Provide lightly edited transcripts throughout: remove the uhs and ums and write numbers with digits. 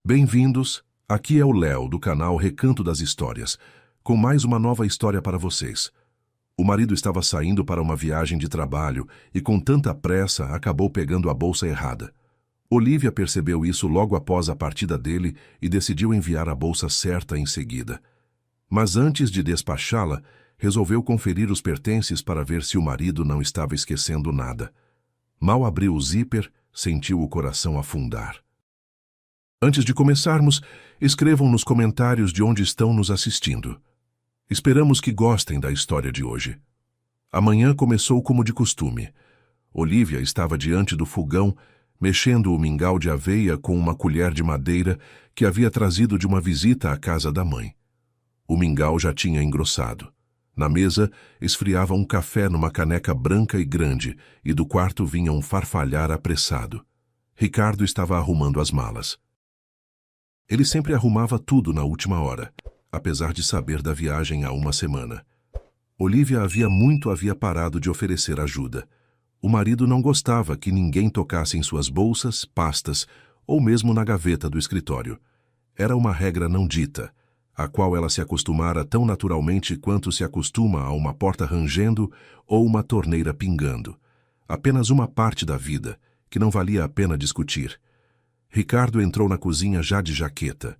Bem-vindos, aqui é o Léo do canal Recanto das Histórias, com mais uma nova história para vocês. O marido estava saindo para uma viagem de trabalho e com tanta pressa acabou pegando a bolsa errada. Olivia percebeu isso logo após a partida dele e decidiu enviar a bolsa certa em seguida. Mas antes de despachá-la, resolveu conferir os pertences para ver se o marido não estava esquecendo nada. Mal abriu o zíper, sentiu o coração afundar. Antes de começarmos, escrevam nos comentários de onde estão nos assistindo. Esperamos que gostem da história de hoje. A manhã começou como de costume. Olivia estava diante do fogão, mexendo o mingau de aveia com uma colher de madeira que havia trazido de uma visita à casa da mãe. O mingau já tinha engrossado. Na mesa, esfriava um café numa caneca branca e grande, e do quarto vinha um farfalhar apressado. Ricardo estava arrumando as malas. Ele sempre arrumava tudo na última hora, apesar de saber da viagem há uma semana. Olivia havia parado de oferecer ajuda. O marido não gostava que ninguém tocasse em suas bolsas, pastas ou mesmo na gaveta do escritório. Era uma regra não dita, a qual ela se acostumara tão naturalmente quanto se acostuma a uma porta rangendo ou uma torneira pingando. Apenas uma parte da vida, que não valia a pena discutir. Ricardo entrou na cozinha já de jaqueta.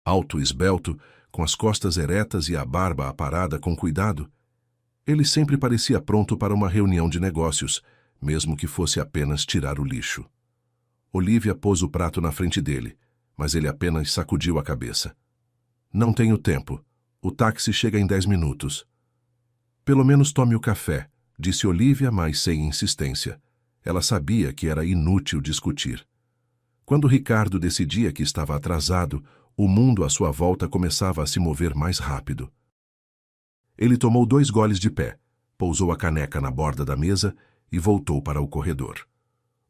Alto e esbelto, com as costas eretas e a barba aparada com cuidado, ele sempre parecia pronto para uma reunião de negócios, mesmo que fosse apenas tirar o lixo. Olivia pôs o prato na frente dele, mas ele apenas sacudiu a cabeça. Não tenho tempo. O táxi chega em 10 minutos. Pelo menos tome o café, disse Olivia, mas sem insistência. Ela sabia que era inútil discutir. Quando Ricardo decidia que estava atrasado, o mundo à sua volta começava a se mover mais rápido. Ele tomou 2 goles de pé, pousou a caneca na borda da mesa e voltou para o corredor.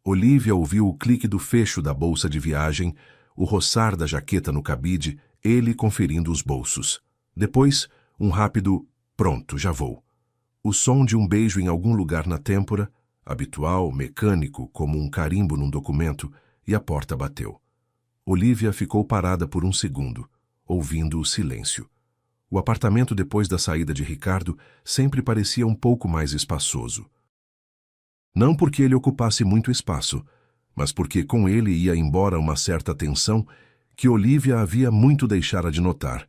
Olivia ouviu o clique do fecho da bolsa de viagem, o roçar da jaqueta no cabide, ele conferindo os bolsos. Depois, um rápido "pronto, já vou". O som de um beijo em algum lugar na têmpora, habitual, mecânico, como um carimbo num documento, e a porta bateu. Olivia ficou parada por um segundo, ouvindo o silêncio. O apartamento depois da saída de Ricardo sempre parecia um pouco mais espaçoso. Não porque ele ocupasse muito espaço, mas porque com ele ia embora uma certa tensão que Olivia havia muito deixara de notar,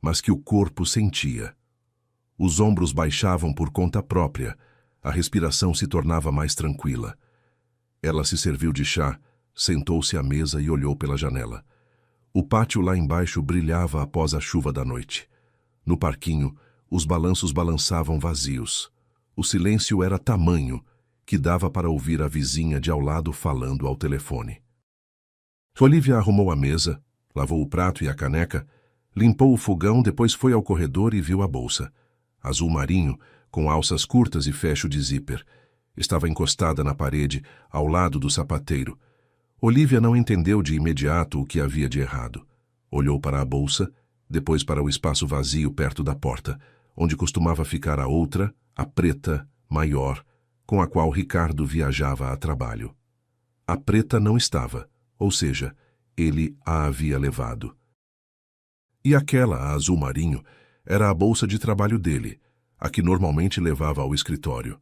mas que o corpo sentia. Os ombros baixavam por conta própria, a respiração se tornava mais tranquila. Ela se serviu de chá, sentou-se à mesa e olhou pela janela. O pátio lá embaixo brilhava após a chuva da noite. No parquinho, os balanços balançavam vazios. O silêncio era tamanho que dava para ouvir a vizinha de ao lado falando ao telefone. Olivia arrumou a mesa, lavou o prato e a caneca, limpou o fogão, depois foi ao corredor e viu a bolsa. Azul marinho, com alças curtas e fecho de zíper. Estava encostada na parede, ao lado do sapateiro. Olivia não entendeu de imediato o que havia de errado. Olhou para a bolsa, depois para o espaço vazio perto da porta, onde costumava ficar a outra, a preta, maior, com a qual Ricardo viajava a trabalho. A preta não estava, ou seja, ele a havia levado. E aquela, a azul marinho, era a bolsa de trabalho dele, a que normalmente levava ao escritório.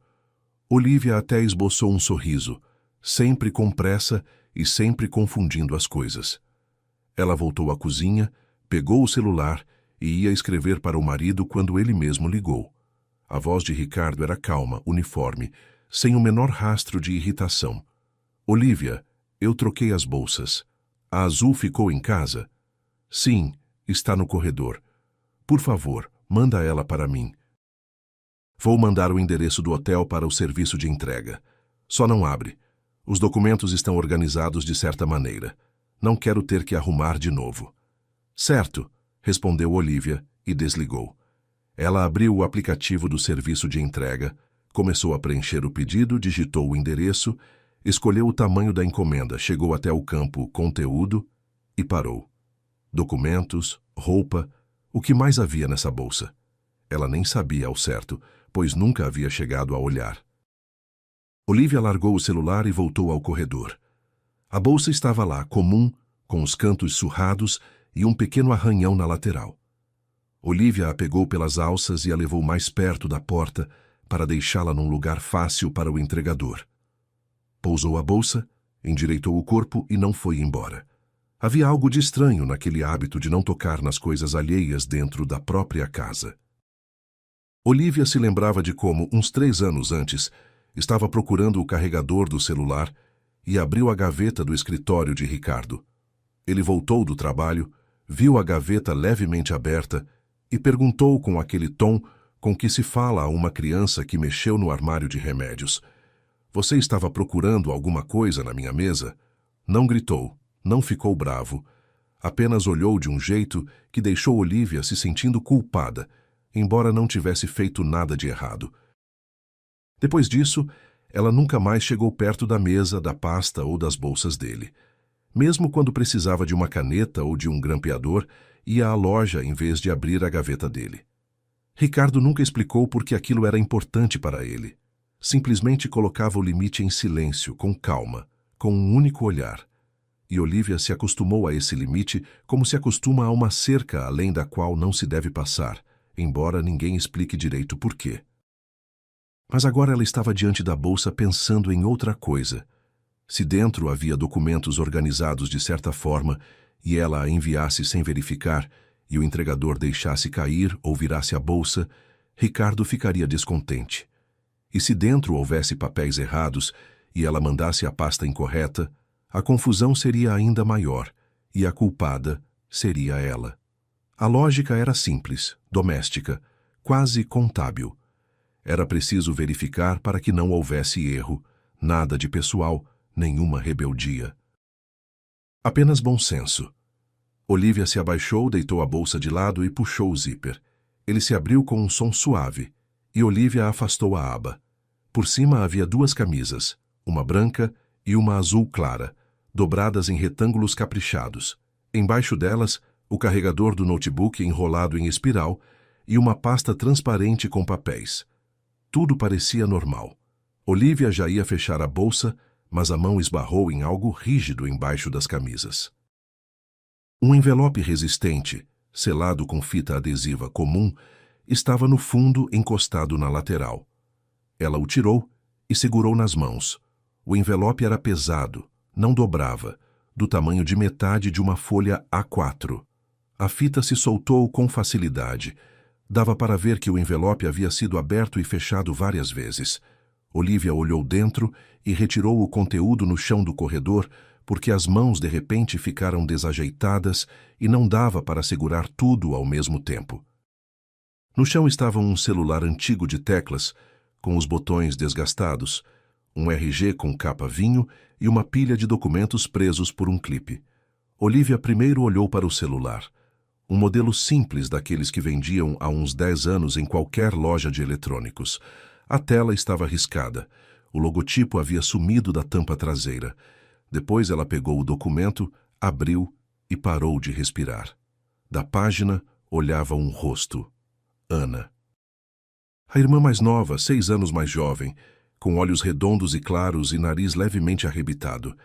Olivia até esboçou um sorriso, sempre com pressa e sempre confundindo as coisas. Ela voltou à cozinha, pegou o celular e ia escrever para o marido quando ele mesmo ligou. A voz de Ricardo era calma, uniforme, sem o menor rastro de irritação. "Olivia, eu troquei as bolsas. A azul ficou em casa?" "Sim, está no corredor. Por favor, manda ela para mim." "Vou mandar o endereço do hotel para o serviço de entrega. Só não abre. Os documentos estão organizados de certa maneira. Não quero ter que arrumar de novo." "Certo", respondeu Olivia e desligou. Ela abriu o aplicativo do serviço de entrega, começou a preencher o pedido, digitou o endereço, escolheu o tamanho da encomenda, chegou até o campo Conteúdo e parou. Documentos, roupa, o que mais havia nessa bolsa? Ela nem sabia ao certo, pois nunca havia chegado a olhar. Olivia largou o celular e voltou ao corredor. A bolsa estava lá, comum, com os cantos surrados e um pequeno arranhão na lateral. Olivia a pegou pelas alças e a levou mais perto da porta para deixá-la num lugar fácil para o entregador. Pousou a bolsa, endireitou o corpo e não foi embora. Havia algo de estranho naquele hábito de não tocar nas coisas alheias dentro da própria casa. Olivia se lembrava de como, uns 3 anos antes, estava procurando o carregador do celular e abriu a gaveta do escritório de Ricardo. Ele voltou do trabalho, viu a gaveta levemente aberta e perguntou com aquele tom com que se fala a uma criança que mexeu no armário de remédios: "Você estava procurando alguma coisa na minha mesa?" Não gritou, não ficou bravo. Apenas olhou de um jeito que deixou Olivia se sentindo culpada, embora não tivesse feito nada de errado. Depois disso, ela nunca mais chegou perto da mesa, da pasta ou das bolsas dele. Mesmo quando precisava de uma caneta ou de um grampeador, ia à loja em vez de abrir a gaveta dele. Ricardo nunca explicou por que aquilo era importante para ele. Simplesmente colocava o limite em silêncio, com calma, com um único olhar. E Olivia se acostumou a esse limite como se acostuma a uma cerca além da qual não se deve passar, embora ninguém explique direito por quê. Mas agora ela estava diante da bolsa pensando em outra coisa. Se dentro havia documentos organizados de certa forma e ela a enviasse sem verificar e o entregador deixasse cair ou virasse a bolsa, Ricardo ficaria descontente. E se dentro houvesse papéis errados e ela mandasse a pasta incorreta, a confusão seria ainda maior e a culpada seria ela. A lógica era simples, doméstica, quase contábil. Era preciso verificar para que não houvesse erro, nada de pessoal, nenhuma rebeldia. Apenas bom senso. Olivia se abaixou, deitou a bolsa de lado e puxou o zíper. Ele se abriu com um som suave, e Olivia afastou a aba. Por cima havia 2 camisas, uma branca e uma azul clara, dobradas em retângulos caprichados. Embaixo delas, o carregador do notebook enrolado em espiral e uma pasta transparente com papéis. Tudo parecia normal. Olivia já ia fechar a bolsa, mas a mão esbarrou em algo rígido embaixo das camisas. Um envelope resistente, selado com fita adesiva comum, estava no fundo encostado na lateral. Ela o tirou e segurou nas mãos. O envelope era pesado, não dobrava, do tamanho de metade de uma folha A4. A fita se soltou com facilidade. Dava para ver que o envelope havia sido aberto e fechado várias vezes. Olivia olhou dentro e retirou o conteúdo no chão do corredor, porque as mãos de repente ficaram desajeitadas e não dava para segurar tudo ao mesmo tempo. No chão estava um celular antigo de teclas, com os botões desgastados, um RG com capa vinho e uma pilha de documentos presos por um clipe. Olivia primeiro olhou para o celular. Um modelo simples daqueles que vendiam há uns 10 anos em qualquer loja de eletrônicos. A tela estava riscada. O logotipo havia sumido da tampa traseira. Depois ela pegou o documento, abriu e parou de respirar. Da página, olhava um rosto. Ana. A irmã mais nova, 6 anos mais jovem, com olhos redondos e claros e nariz levemente arrebitado.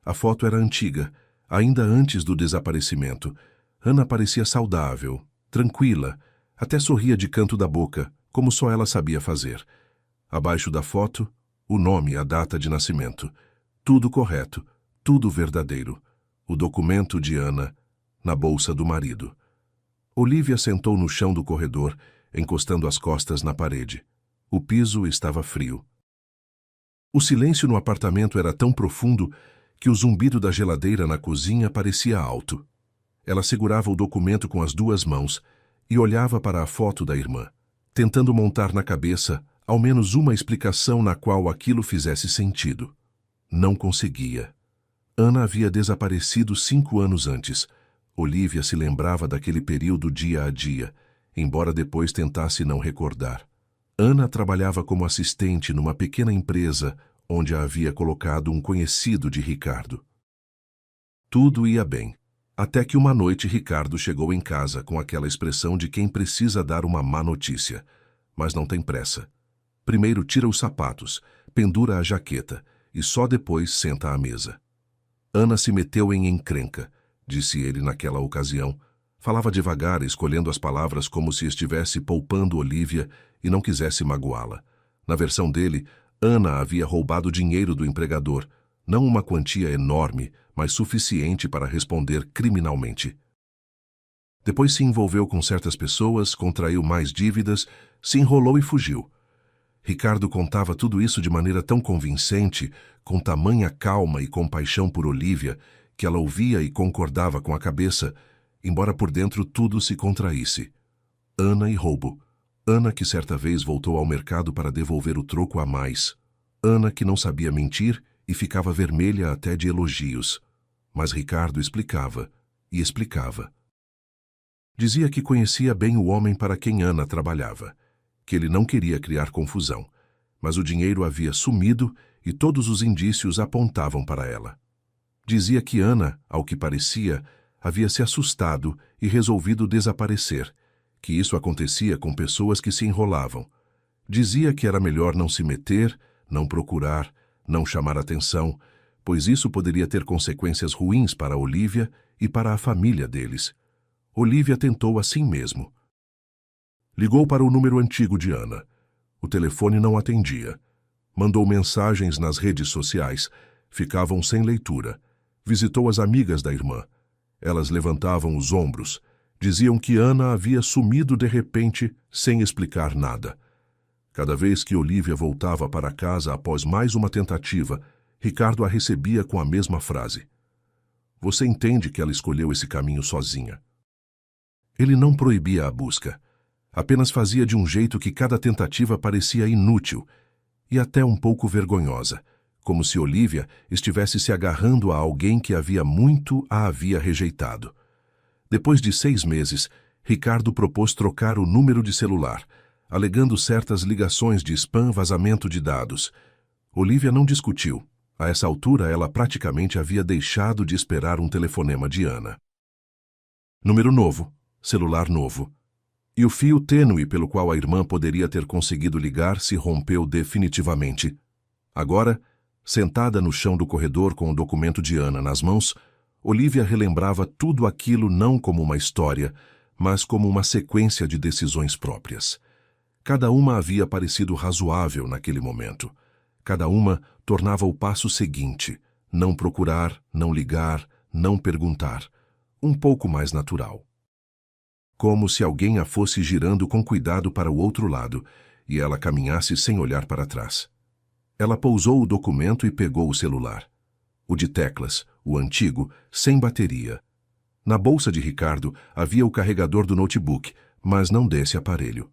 A foto era antiga, ainda antes do desaparecimento. Ana parecia saudável, tranquila, até sorria de canto da boca, como só ela sabia fazer. Abaixo da foto, o nome e a data de nascimento. Tudo correto, tudo verdadeiro. O documento de Ana, na bolsa do marido. Olivia sentou no chão do corredor, encostando as costas na parede. O piso estava frio. O silêncio no apartamento era tão profundo que o zumbido da geladeira na cozinha parecia alto. Ela segurava o documento com as 2 mãos e olhava para a foto da irmã, tentando montar na cabeça ao menos uma explicação na qual aquilo fizesse sentido. Não conseguia. Ana havia desaparecido 5 anos antes. Olivia se lembrava daquele período dia a dia, embora depois tentasse não recordar. Ana trabalhava como assistente numa pequena empresa onde a havia colocado um conhecido de Ricardo. Tudo ia bem. Até que uma noite Ricardo chegou em casa com aquela expressão de quem precisa dar uma má notícia, mas não tem pressa. Primeiro tira os sapatos, pendura a jaqueta e só depois senta à mesa. Ana se meteu em encrenca, disse ele naquela ocasião. Falava devagar, escolhendo as palavras como se estivesse poupando Olivia e não quisesse magoá-la. Na versão dele, Ana havia roubado dinheiro do empregador, não uma quantia enorme, mas suficiente para responder criminalmente. Depois se envolveu com certas pessoas, contraiu mais dívidas, se enrolou e fugiu. Ricardo contava tudo isso de maneira tão convincente, com tamanha calma e compaixão por Olivia, que ela ouvia e concordava com a cabeça, embora por dentro tudo se contraísse. Ana e roubo. Ana que certa vez voltou ao mercado para devolver o troco a mais. Ana que não sabia mentir e ficava vermelha até de elogios. Mas Ricardo explicava e explicava. Dizia que conhecia bem o homem para quem Ana trabalhava, que ele não queria criar confusão, mas o dinheiro havia sumido e todos os indícios apontavam para ela. Dizia que Ana, ao que parecia, havia se assustado e resolvido desaparecer, que isso acontecia com pessoas que se enrolavam. Dizia que era melhor não se meter, não procurar, não chamar atenção, pois isso poderia ter consequências ruins para Olivia e para a família deles. Olivia tentou assim mesmo. Ligou para o número antigo de Ana. O telefone não atendia. Mandou mensagens nas redes sociais. Ficavam sem leitura. Visitou as amigas da irmã. Elas levantavam os ombros. Diziam que Ana havia sumido de repente, sem explicar nada. Cada vez que Olivia voltava para casa após mais uma tentativa, Ricardo a recebia com a mesma frase. Você entende que ela escolheu esse caminho sozinha. Ele não proibia a busca. Apenas fazia de um jeito que cada tentativa parecia inútil e até um pouco vergonhosa, como se Olivia estivesse se agarrando a alguém que havia muito a havia rejeitado. Depois de 6 meses, Ricardo propôs trocar o número de celular, alegando certas ligações de spam, vazamento de dados. Olivia não discutiu. A essa altura, ela praticamente havia deixado de esperar um telefonema de Ana. Número novo, celular novo. E o fio tênue pelo qual a irmã poderia ter conseguido ligar se rompeu definitivamente. Agora, sentada no chão do corredor com o documento de Ana nas mãos, Olivia relembrava tudo aquilo não como uma história, mas como uma sequência de decisões próprias. Cada uma havia parecido razoável naquele momento. Cada uma tornava o passo seguinte, não procurar, não ligar, não perguntar, um pouco mais natural. Como se alguém a fosse girando com cuidado para o outro lado e ela caminhasse sem olhar para trás. Ela pousou o documento e pegou o celular. O de teclas, o antigo, sem bateria. Na bolsa de Ricardo havia o carregador do notebook, mas não desse aparelho.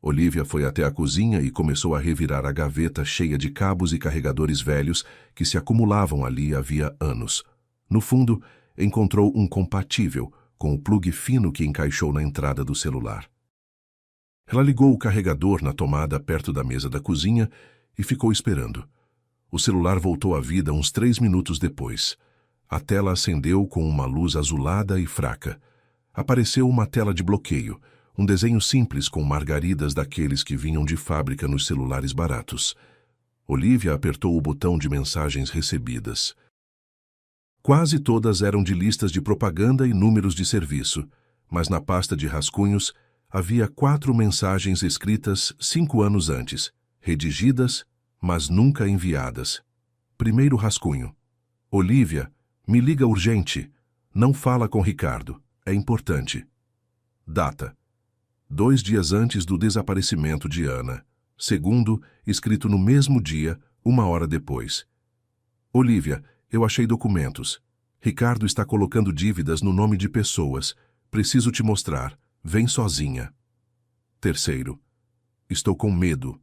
Olivia foi até a cozinha e começou a revirar a gaveta cheia de cabos e carregadores velhos que se acumulavam ali havia anos. No fundo, encontrou um compatível, com o plugue fino que encaixou na entrada do celular. Ela ligou o carregador na tomada perto da mesa da cozinha e ficou esperando. O celular voltou à vida uns 3 minutos depois. A tela acendeu com uma luz azulada e fraca. Apareceu uma tela de bloqueio, um desenho simples com margaridas daqueles que vinham de fábrica nos celulares baratos. Olivia apertou o botão de mensagens recebidas. Quase todas eram de listas de propaganda e números de serviço, mas na pasta de rascunhos havia 4 mensagens escritas 5 anos antes, redigidas, mas nunca enviadas. Primeiro rascunho. Olivia, me liga urgente. Não fala com Ricardo. É importante. Data. 2 dias antes do desaparecimento de Ana. Segundo, escrito no mesmo dia, 1 hora depois. Olivia, eu achei documentos. Ricardo está colocando dívidas no nome de pessoas. Preciso te mostrar. Vem sozinha. Terceiro. Estou com medo.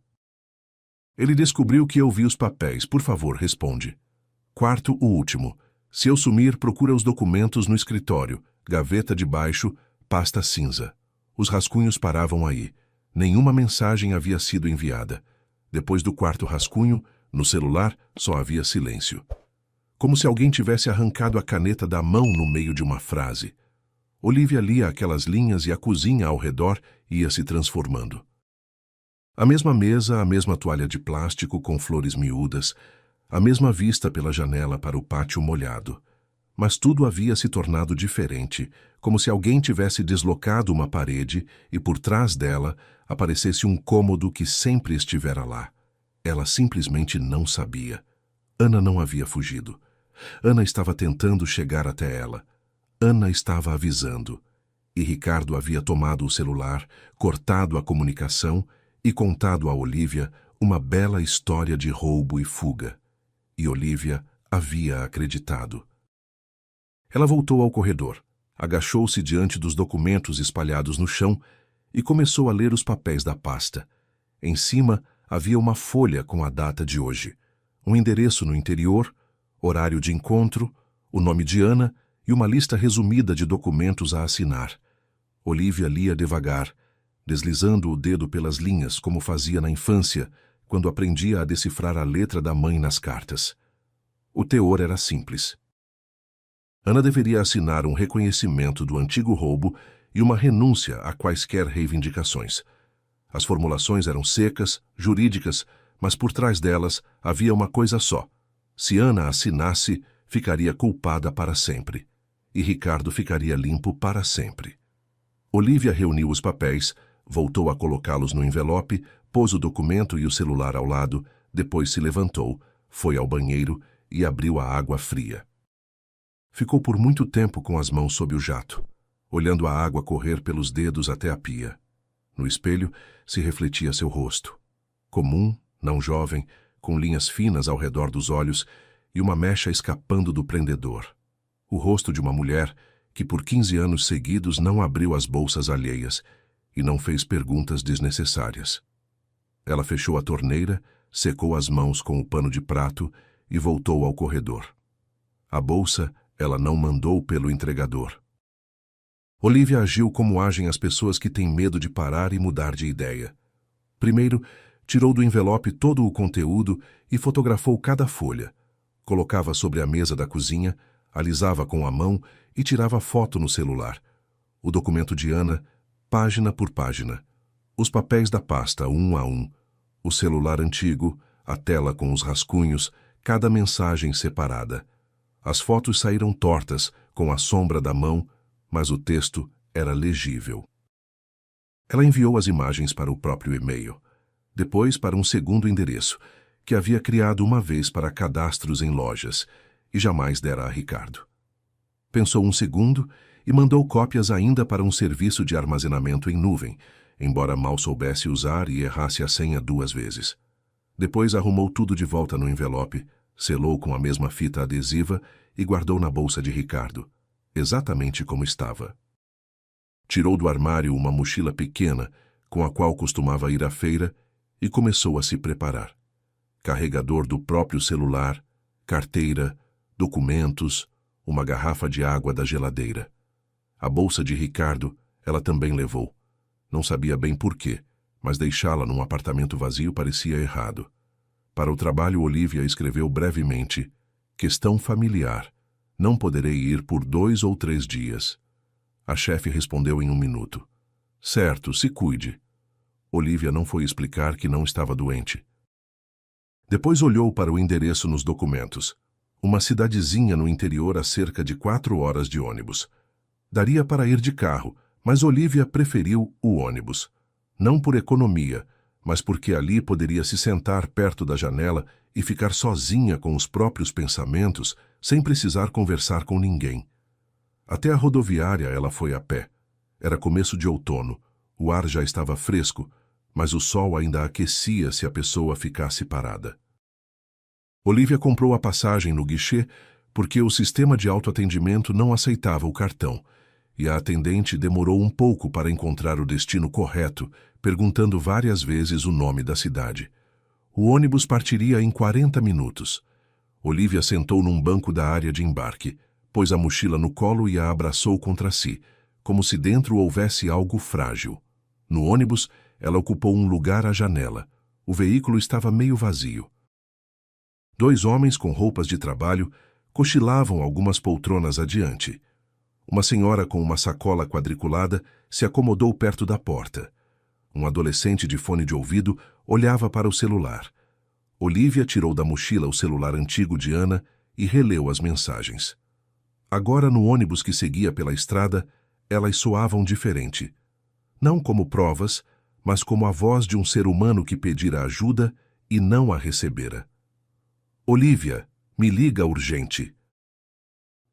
Ele descobriu que eu vi os papéis. Por favor, responde. Quarto, o último. Se eu sumir, procura os documentos no escritório. Gaveta de baixo, pasta cinza. Os rascunhos paravam aí. Nenhuma mensagem havia sido enviada. Depois do 4º rascunho, no celular, só havia silêncio. Como se alguém tivesse arrancado a caneta da mão no meio de uma frase. Olivia lia aquelas linhas e a cozinha ao redor ia se transformando. A mesma mesa, a mesma toalha de plástico com flores miúdas, a mesma vista pela janela para o pátio molhado. Mas tudo havia se tornado diferente, como se alguém tivesse deslocado uma parede e por trás dela aparecesse um cômodo que sempre estivera lá. Ela simplesmente não sabia. Ana não havia fugido. Ana estava tentando chegar até ela. Ana estava avisando. E Ricardo havia tomado o celular, cortado a comunicação e contado a Olivia uma bela história de roubo e fuga. E Olivia havia acreditado. Ela voltou ao corredor, agachou-se diante dos documentos espalhados no chão e começou a ler os papéis da pasta. Em cima havia uma folha com a data de hoje, um endereço no interior, horário de encontro, o nome de Ana e uma lista resumida de documentos a assinar. Olivia lia devagar, deslizando o dedo pelas linhas como fazia na infância, quando aprendia a decifrar a letra da mãe nas cartas. O teor era simples. Ana deveria assinar um reconhecimento do antigo roubo e uma renúncia a quaisquer reivindicações. As formulações eram secas, jurídicas, mas por trás delas havia uma coisa só. Se Ana assinasse, ficaria culpada para sempre. E Ricardo ficaria limpo para sempre. Olivia reuniu os papéis, voltou a colocá-los no envelope, pôs o documento e o celular ao lado, depois se levantou, foi ao banheiro e abriu a água fria. Ficou por muito tempo com as mãos sob o jato, olhando a água correr pelos dedos até a pia. No espelho se refletia seu rosto. Comum, não jovem, com linhas finas ao redor dos olhos e uma mecha escapando do prendedor. O rosto de uma mulher que por 15 anos seguidos não abriu as bolsas alheias e não fez perguntas desnecessárias. Ela fechou a torneira, secou as mãos com o pano de prato e voltou ao corredor. A bolsa ela não mandou pelo entregador. Olivia agiu como agem as pessoas que têm medo de parar e mudar de ideia. Primeiro, tirou do envelope todo o conteúdo e fotografou cada folha. Colocava sobre a mesa da cozinha, alisava com a mão e tirava foto no celular. O documento de Ana, página por página. Os papéis da pasta, um a um. O celular antigo, a tela com os rascunhos, cada mensagem separada. As fotos saíram tortas, com a sombra da mão, mas o texto era legível. Ela enviou as imagens para o próprio e-mail, depois para um segundo endereço, que havia criado uma vez para cadastros em lojas, e jamais dera a Ricardo. Pensou um segundo e mandou cópias ainda para um serviço de armazenamento em nuvem, embora mal soubesse usar e errasse a senha 2 vezes. Depois arrumou tudo de volta no envelope, selou com a mesma fita adesiva e guardou na bolsa de Ricardo, exatamente como estava. Tirou do armário uma mochila pequena, com a qual costumava ir à feira, e começou a se preparar. Carregador do próprio celular, carteira, documentos, uma garrafa de água da geladeira. A bolsa de Ricardo ela também levou. Não sabia bem por quê, mas deixá-la num apartamento vazio parecia errado. Para o trabalho, Olivia escreveu brevemente: questão familiar. Não poderei ir por 2 ou 3 dias. A chefe respondeu em 1 minuto. Certo, se cuide. Olivia não foi explicar que não estava doente. Depois olhou para o endereço nos documentos. Uma cidadezinha no interior a cerca de 4 horas de ônibus. Daria para ir de carro, mas Olivia preferiu o ônibus. Não por economia, mas porque ali poderia se sentar perto da janela e ficar sozinha com os próprios pensamentos, sem precisar conversar com ninguém. Até a rodoviária ela foi a pé. Era começo de outono, o ar já estava fresco, mas o sol ainda aquecia se a pessoa ficasse parada. Olivia comprou a passagem no guichê porque o sistema de autoatendimento não aceitava o cartão, e a atendente demorou um pouco para encontrar o destino correto, perguntando várias vezes o nome da cidade. O ônibus partiria em 40 minutos. Olivia sentou num banco da área de embarque, pôs a mochila no colo e a abraçou contra si, como se dentro houvesse algo frágil. No ônibus, ela ocupou um lugar à janela. O veículo estava meio vazio. 2 homens com roupas de trabalho cochilavam algumas poltronas adiante. Uma senhora com uma sacola quadriculada se acomodou perto da porta. Um adolescente de fone de ouvido olhava para o celular. Olivia tirou da mochila o celular antigo de Ana e releu as mensagens. Agora, no ônibus que seguia pela estrada, elas soavam diferente. Não como provas, mas como a voz de um ser humano que pedira ajuda e não a recebera. Olivia, me liga urgente.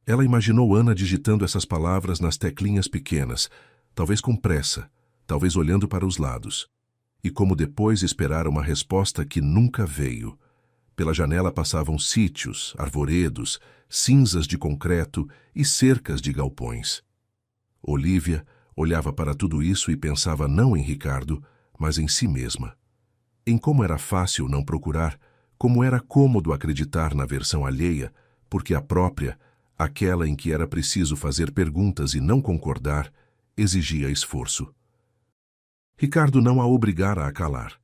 Ela imaginou Ana digitando essas palavras nas teclinhas pequenas, talvez com pressa, talvez olhando para os lados. E como depois esperara uma resposta que nunca veio. Pela janela passavam sítios, arvoredos, cinzas de concreto e cercas de galpões. Olivia olhava para tudo isso e pensava não em Ricardo, mas em si mesma. Em como era fácil não procurar, como era cômodo acreditar na versão alheia, porque a própria, aquela em que era preciso fazer perguntas e não concordar, exigia esforço. Ricardo não a obrigara a calar.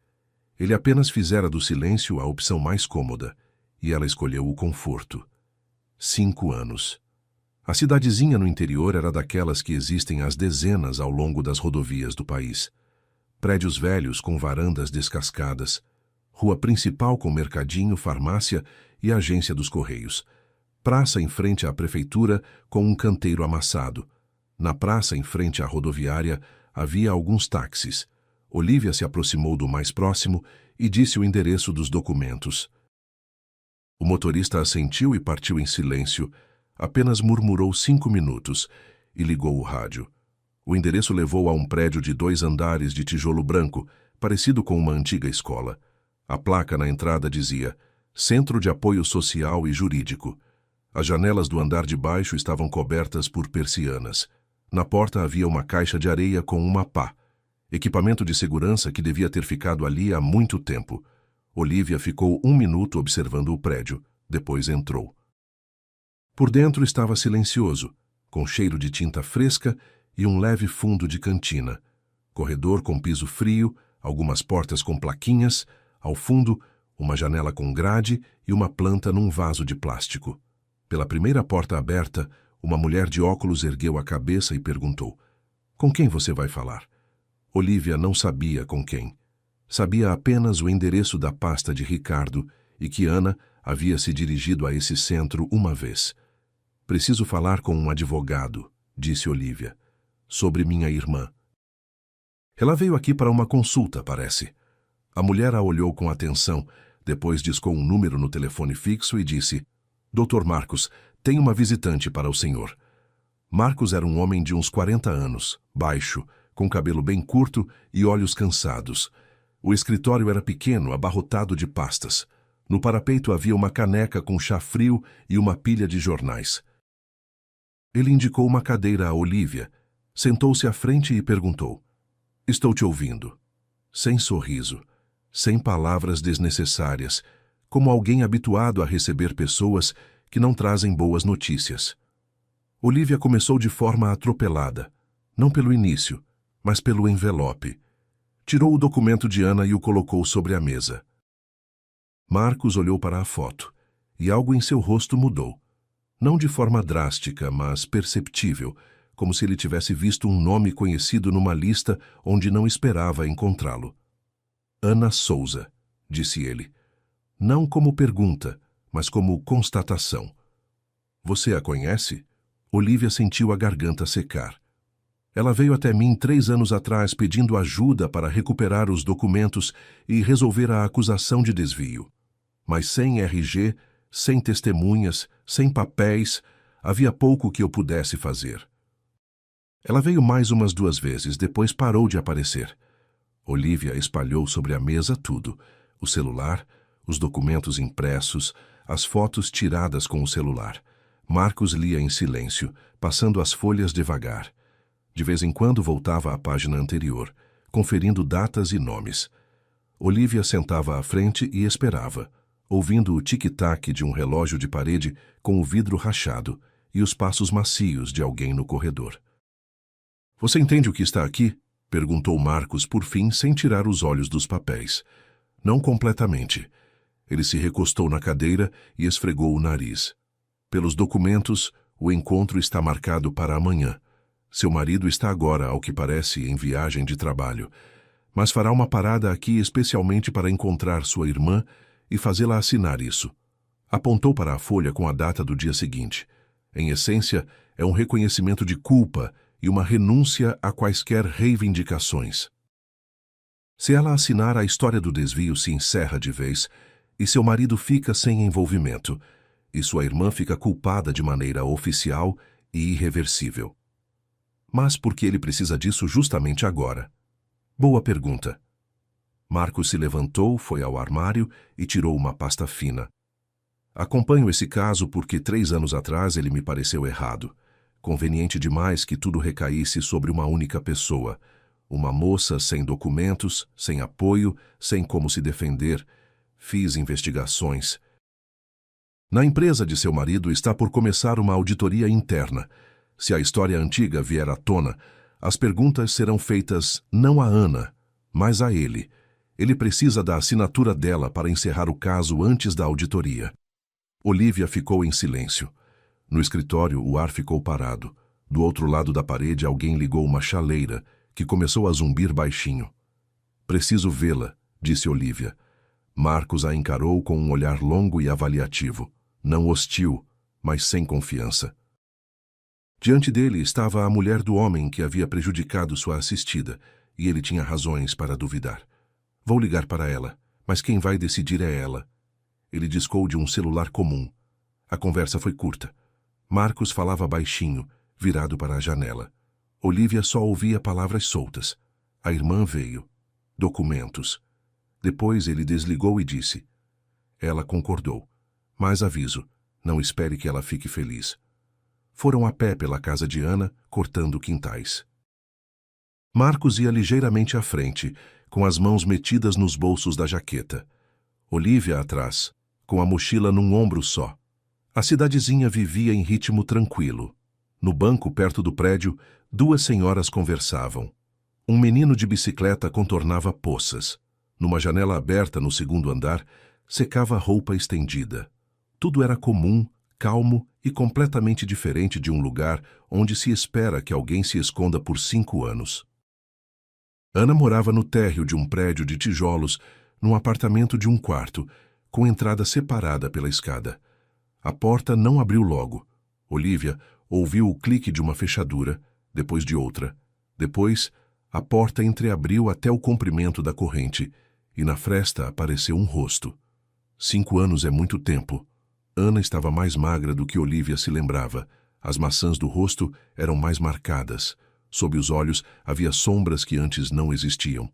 Ele apenas fizera do silêncio a opção mais cômoda, e ela escolheu o conforto. 5 anos. A cidadezinha no interior era daquelas que existem às dezenas ao longo das rodovias do país. Prédios velhos com varandas descascadas, rua principal com mercadinho, farmácia e agência dos Correios, praça em frente à prefeitura com um canteiro amassado. Na praça em frente à rodoviária havia alguns táxis. Olivia se aproximou do mais próximo e disse o endereço dos documentos. O motorista assentiu e partiu em silêncio. Apenas murmurou 5 minutos e ligou o rádio. O endereço levou a um prédio de 2 andares de tijolo branco, parecido com uma antiga escola. A placa na entrada dizia Centro de Apoio Social e Jurídico. As janelas do andar de baixo estavam cobertas por persianas. Na porta havia uma caixa de areia com uma pá. Equipamento de segurança que devia ter ficado ali há muito tempo. Olivia ficou 1 minuto observando o prédio. Depois entrou. Por dentro estava silencioso, com cheiro de tinta fresca e um leve fundo de cantina. Corredor com piso frio, algumas portas com plaquinhas, ao fundo, uma janela com grade e uma planta num vaso de plástico. Pela primeira porta aberta, uma mulher de óculos ergueu a cabeça e perguntou: "Com quem você vai falar?" Olivia não sabia com quem. Sabia apenas o endereço da pasta de Ricardo e que Ana havia se dirigido a esse centro uma vez. "Preciso falar com um advogado", disse Olivia, "sobre minha irmã." "Ela veio aqui para uma consulta, parece." A mulher a olhou com atenção, depois discou um número no telefone fixo e disse: "Dr. Marcos, tem uma visitante para o senhor." Marcos era um homem de uns 40 anos, baixo, com cabelo bem curto e olhos cansados. O escritório era pequeno, abarrotado de pastas. No parapeito havia uma caneca com chá frio e uma pilha de jornais. Ele indicou uma cadeira a Olivia, sentou-se à frente e perguntou: "Estou te ouvindo." Sem sorriso, sem palavras desnecessárias, como alguém habituado a receber pessoas que não trazem boas notícias. Olivia começou de forma atropelada, não pelo início, mas pelo envelope. Tirou o documento de Ana e o colocou sobre a mesa. Marcos olhou para a foto, e algo em seu rosto mudou. Não de forma drástica, mas perceptível, como se ele tivesse visto um nome conhecido numa lista onde não esperava encontrá-lo. "Ana Souza", disse ele. Não como pergunta, mas como constatação. "Você a conhece?" Olivia sentiu a garganta secar. "Ela veio até mim 3 anos atrás pedindo ajuda para recuperar os documentos e resolver a acusação de desvio. Mas sem RG, sem testemunhas, sem papéis, havia pouco que eu pudesse fazer. Ela veio mais umas 2 vezes, depois parou de aparecer." Olivia espalhou sobre a mesa tudo: o celular, os documentos impressos, as fotos tiradas com o celular. Marcos lia em silêncio, passando as folhas devagar. De vez em quando voltava à página anterior, conferindo datas e nomes. Olivia sentava à frente e esperava, ouvindo o tic-tac de um relógio de parede com o vidro rachado e os passos macios de alguém no corredor. "Você entende o que está aqui?" perguntou Marcos por fim, sem tirar os olhos dos papéis. "Não completamente." Ele se recostou na cadeira e esfregou o nariz. "Pelos documentos, o encontro está marcado para amanhã. Seu marido está agora, ao que parece, em viagem de trabalho, mas fará uma parada aqui especialmente para encontrar sua irmã e fazê-la assinar isso." Apontou para a folha com a data do dia seguinte. Em essência, é um reconhecimento de culpa e uma renúncia a quaisquer reivindicações. Se ela assinar, a história do desvio se encerra de vez e seu marido fica sem envolvimento, e sua irmã fica culpada de maneira oficial e irreversível. Mas por que ele precisa disso justamente agora? Boa pergunta. Marcos se levantou, foi ao armário e tirou uma pasta fina. Acompanho esse caso porque 3 anos atrás ele me pareceu errado. Conveniente demais que tudo recaísse sobre uma única pessoa. Uma moça sem documentos, sem apoio, sem como se defender. Fiz investigações. Na empresa de seu marido está por começar uma auditoria interna. Se a história antiga vier à tona, as perguntas serão feitas não a Ana, mas a ele. Ele precisa da assinatura dela para encerrar o caso antes da auditoria. Olivia ficou em silêncio. No escritório, o ar ficou parado. Do outro lado da parede, alguém ligou uma chaleira, que começou a zumbir baixinho. Preciso vê-la, disse Olivia. Marcos a encarou com um olhar longo e avaliativo. Não hostil, mas sem confiança. Diante dele estava a mulher do homem que havia prejudicado sua assistida, e ele tinha razões para duvidar. Vou ligar para ela, mas quem vai decidir é ela. Ele discou de um celular comum. A conversa foi curta. Marcos falava baixinho, virado para a janela. Olivia só ouvia palavras soltas. A irmã veio. Documentos. Depois ele desligou e disse. Ela concordou. Mas aviso, não espere que ela fique feliz. Foram a pé pela casa de Ana, cortando quintais. Marcos ia ligeiramente à frente, com as mãos metidas nos bolsos da jaqueta. Olivia atrás, com a mochila num ombro só. A cidadezinha vivia em ritmo tranquilo. No banco perto do prédio, 2 senhoras conversavam. Um menino de bicicleta contornava poças. Numa janela aberta no 2º andar, secava roupa estendida. Tudo era comum, calmo e completamente diferente de um lugar onde se espera que alguém se esconda por 5 anos. Ana morava no térreo de um prédio de tijolos, num apartamento de 1 quarto, com entrada separada pela escada. A porta não abriu logo. Olivia ouviu o clique de uma fechadura, depois de outra. Depois, a porta entreabriu até o comprimento da corrente, e na fresta apareceu um rosto. 5 anos é muito tempo. Ana estava mais magra do que Olivia se lembrava. As maçãs do rosto eram mais marcadas. Sob os olhos havia sombras que antes não existiam.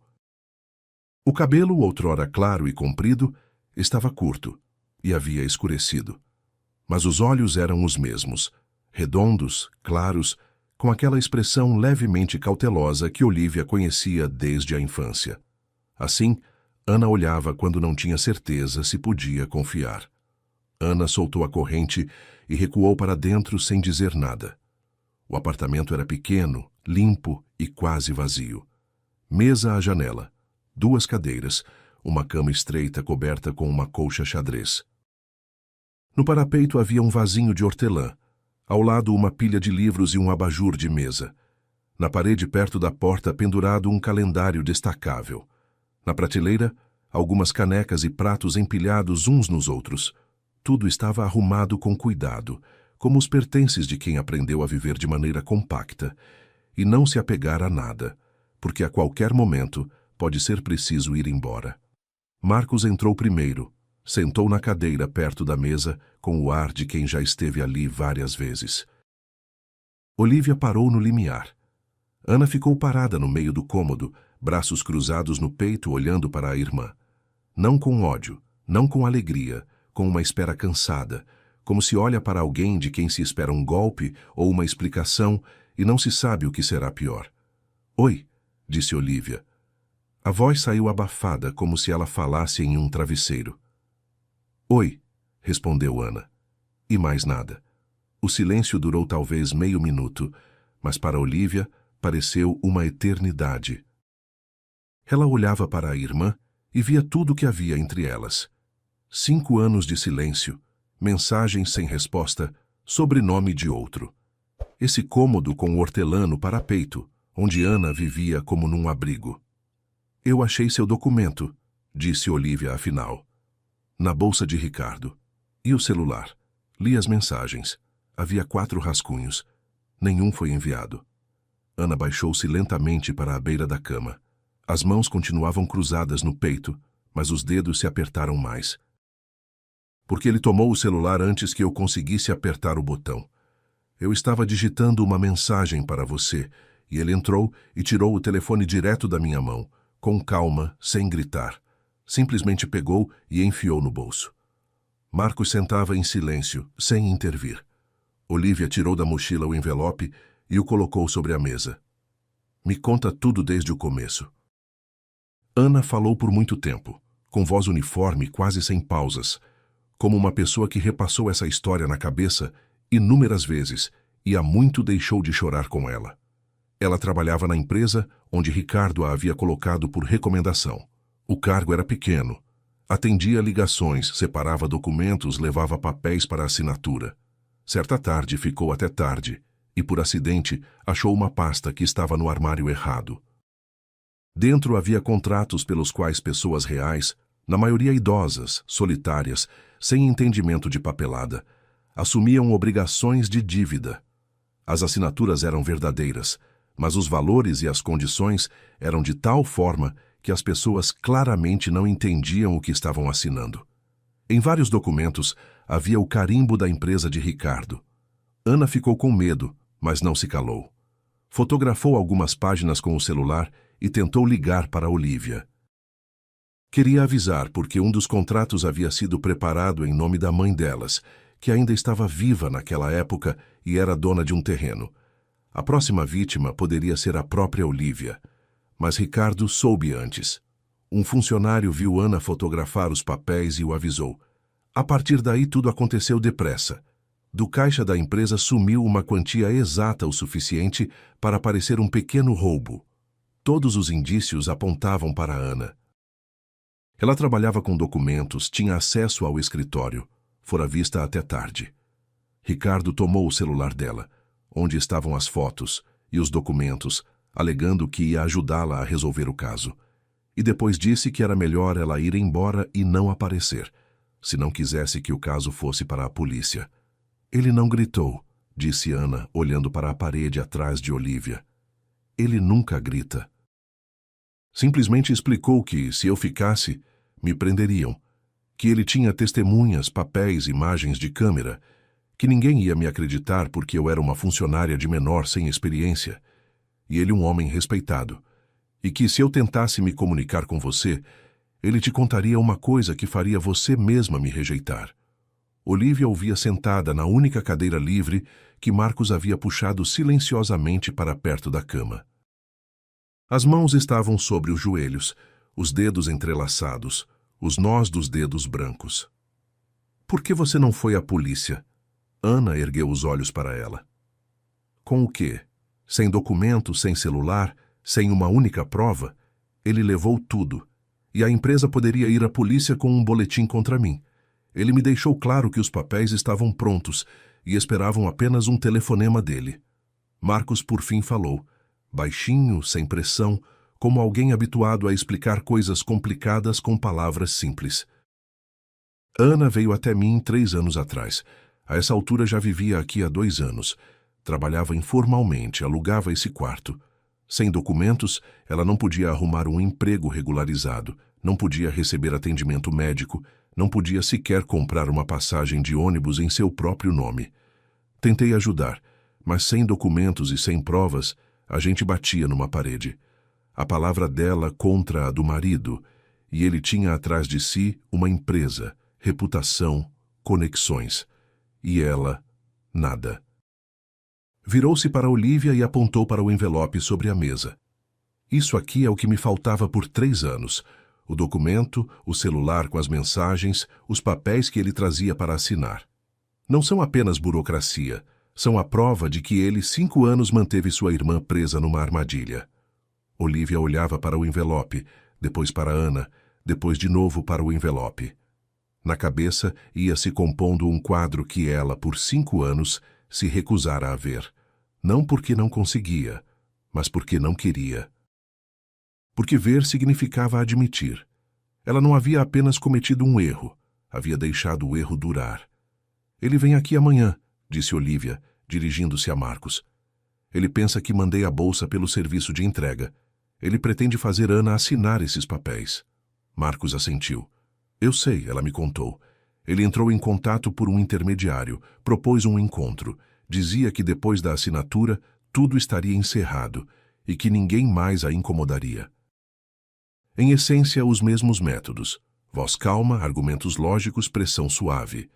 O cabelo, outrora claro e comprido, estava curto e havia escurecido. Mas os olhos eram os mesmos, redondos, claros, com aquela expressão levemente cautelosa que Olivia conhecia desde a infância. Assim, Ana olhava quando não tinha certeza se podia confiar. Ana soltou a corrente e recuou para dentro sem dizer nada. O apartamento era pequeno, limpo e quase vazio. Mesa à janela, 2 cadeiras, uma cama estreita coberta com uma colcha xadrez. No parapeito havia um vasinho de hortelã, ao lado uma pilha de livros e um abajur de mesa. Na parede perto da porta pendurado um calendário destacável. Na prateleira, algumas canecas e pratos empilhados uns nos outros. Tudo estava arrumado com cuidado, como os pertences de quem aprendeu a viver de maneira compacta, e não se apegar a nada, porque a qualquer momento pode ser preciso ir embora. Marcos entrou primeiro, sentou na cadeira perto da mesa, com o ar de quem já esteve ali várias vezes. Olivia parou no limiar. Ana ficou parada no meio do cômodo, braços cruzados no peito, olhando para a irmã. Não com ódio, não com alegria, com uma espera cansada, como se olha para alguém de quem se espera um golpe ou uma explicação e não se sabe o que será pior. Oi, disse Olivia. A voz saiu abafada, como se ela falasse em um travesseiro. Oi, respondeu Ana. E mais nada. O silêncio durou talvez meio minuto, mas para Olivia pareceu uma eternidade. Ela olhava para a irmã e via tudo o que havia entre elas. 5 anos de silêncio, mensagens sem resposta, sobrenome de outro. Esse cômodo com o hortelã no parapeito, onde Ana vivia como num abrigo. Eu achei seu documento, disse Olivia afinal. Na bolsa de Ricardo. E o celular? Li as mensagens. Havia 4 rascunhos. Nenhum foi enviado. Ana baixou-se lentamente para a beira da cama. As mãos continuavam cruzadas no peito, mas os dedos se apertaram mais. Porque ele tomou o celular antes que eu conseguisse apertar o botão. Eu estava digitando uma mensagem para você, e ele entrou e tirou o telefone direto da minha mão, com calma, sem gritar. Simplesmente pegou e enfiou no bolso. Marcos sentava em silêncio, sem intervir. Olívia tirou da mochila o envelope e o colocou sobre a mesa. Me conta tudo desde o começo. Ana falou por muito tempo, com voz uniforme, quase sem pausas, como uma pessoa que repassou essa história na cabeça inúmeras vezes e há muito deixou de chorar com ela. Ela trabalhava na empresa onde Ricardo a havia colocado por recomendação. O cargo era pequeno. Atendia ligações, separava documentos, levava papéis para assinatura. Certa tarde ficou até tarde e, por acidente, achou uma pasta que estava no armário errado. Dentro havia contratos pelos quais pessoas reais, na maioria idosas, solitárias, sem entendimento de papelada, assumiam obrigações de dívida. As assinaturas eram verdadeiras, mas os valores e as condições eram de tal forma que as pessoas claramente não entendiam o que estavam assinando. Em vários documentos havia o carimbo da empresa de Ricardo. Ana ficou com medo, mas não se calou. Fotografou algumas páginas com o celular e tentou ligar para Olívia. Queria avisar porque um dos contratos havia sido preparado em nome da mãe delas, que ainda estava viva naquela época e era dona de um terreno. A próxima vítima poderia ser a própria Olívia. Mas Ricardo soube antes. Um funcionário viu Ana fotografar os papéis e o avisou. A partir daí tudo aconteceu depressa. Do caixa da empresa sumiu uma quantia exata o suficiente para parecer um pequeno roubo. Todos os indícios apontavam para Ana. Ela trabalhava com documentos, tinha acesso ao escritório. Fora vista até tarde. Ricardo tomou o celular dela, onde estavam as fotos e os documentos, alegando que ia ajudá-la a resolver o caso. E depois disse que era melhor ela ir embora e não aparecer, se não quisesse que o caso fosse para a polícia. Ele não gritou, disse Ana, olhando para a parede atrás de Olívia. Ele nunca grita. Simplesmente explicou que, se eu ficasse, me prenderiam, que ele tinha testemunhas, papéis, imagens de câmera, que ninguém ia me acreditar porque eu era uma funcionária de menor sem experiência, e ele um homem respeitado, e que se eu tentasse me comunicar com você, ele te contaria uma coisa que faria você mesma me rejeitar. Olívia ouvia sentada na única cadeira livre que Marcos havia puxado silenciosamente para perto da cama. As mãos estavam sobre os joelhos, os dedos entrelaçados, os nós dos dedos brancos. Por que você não foi à polícia? Ana ergueu os olhos para ela. Com o quê? Sem documento, sem celular, sem uma única prova? Ele levou tudo. E a empresa poderia ir à polícia com um boletim contra mim. Ele me deixou claro que os papéis estavam prontos e esperavam apenas um telefonema dele. Marcos por fim falou, baixinho, sem pressão, como alguém habituado a explicar coisas complicadas com palavras simples. Ana veio até mim 3 anos atrás. A essa altura já vivia aqui há 2 anos. Trabalhava informalmente, alugava esse quarto. Sem documentos, ela não podia arrumar um emprego regularizado, não podia receber atendimento médico, não podia sequer comprar uma passagem de ônibus em seu próprio nome. Tentei ajudar, mas sem documentos e sem provas, a gente batia numa parede. A palavra dela contra a do marido, e ele tinha atrás de si uma empresa, reputação, conexões. E ela, nada. Virou-se para Olívia e apontou para o envelope sobre a mesa. Isso aqui é o que me faltava por 3 anos. O documento, o celular com as mensagens, os papéis que ele trazia para assinar. Não são apenas burocracia, são a prova de que ele 5 anos manteve sua irmã presa numa armadilha. Olívia olhava para o envelope, depois para Ana, depois de novo para o envelope. Na cabeça ia se compondo um quadro que ela, por 5 anos, se recusara a ver. Não porque não conseguia, mas porque não queria. Porque ver significava admitir. Ela não havia apenas cometido um erro, havia deixado o erro durar. Ele vem aqui amanhã, disse Olivia, dirigindo-se a Marcos. Ele pensa que mandei a bolsa pelo serviço de entrega. Ele pretende fazer Ana assinar esses papéis. Marcos assentiu. Eu sei, ela me contou. Ele entrou em contato por um intermediário, propôs um encontro. Dizia que depois da assinatura, tudo estaria encerrado e que ninguém mais a incomodaria. Em essência, os mesmos métodos. Voz calma, argumentos lógicos, pressão suave.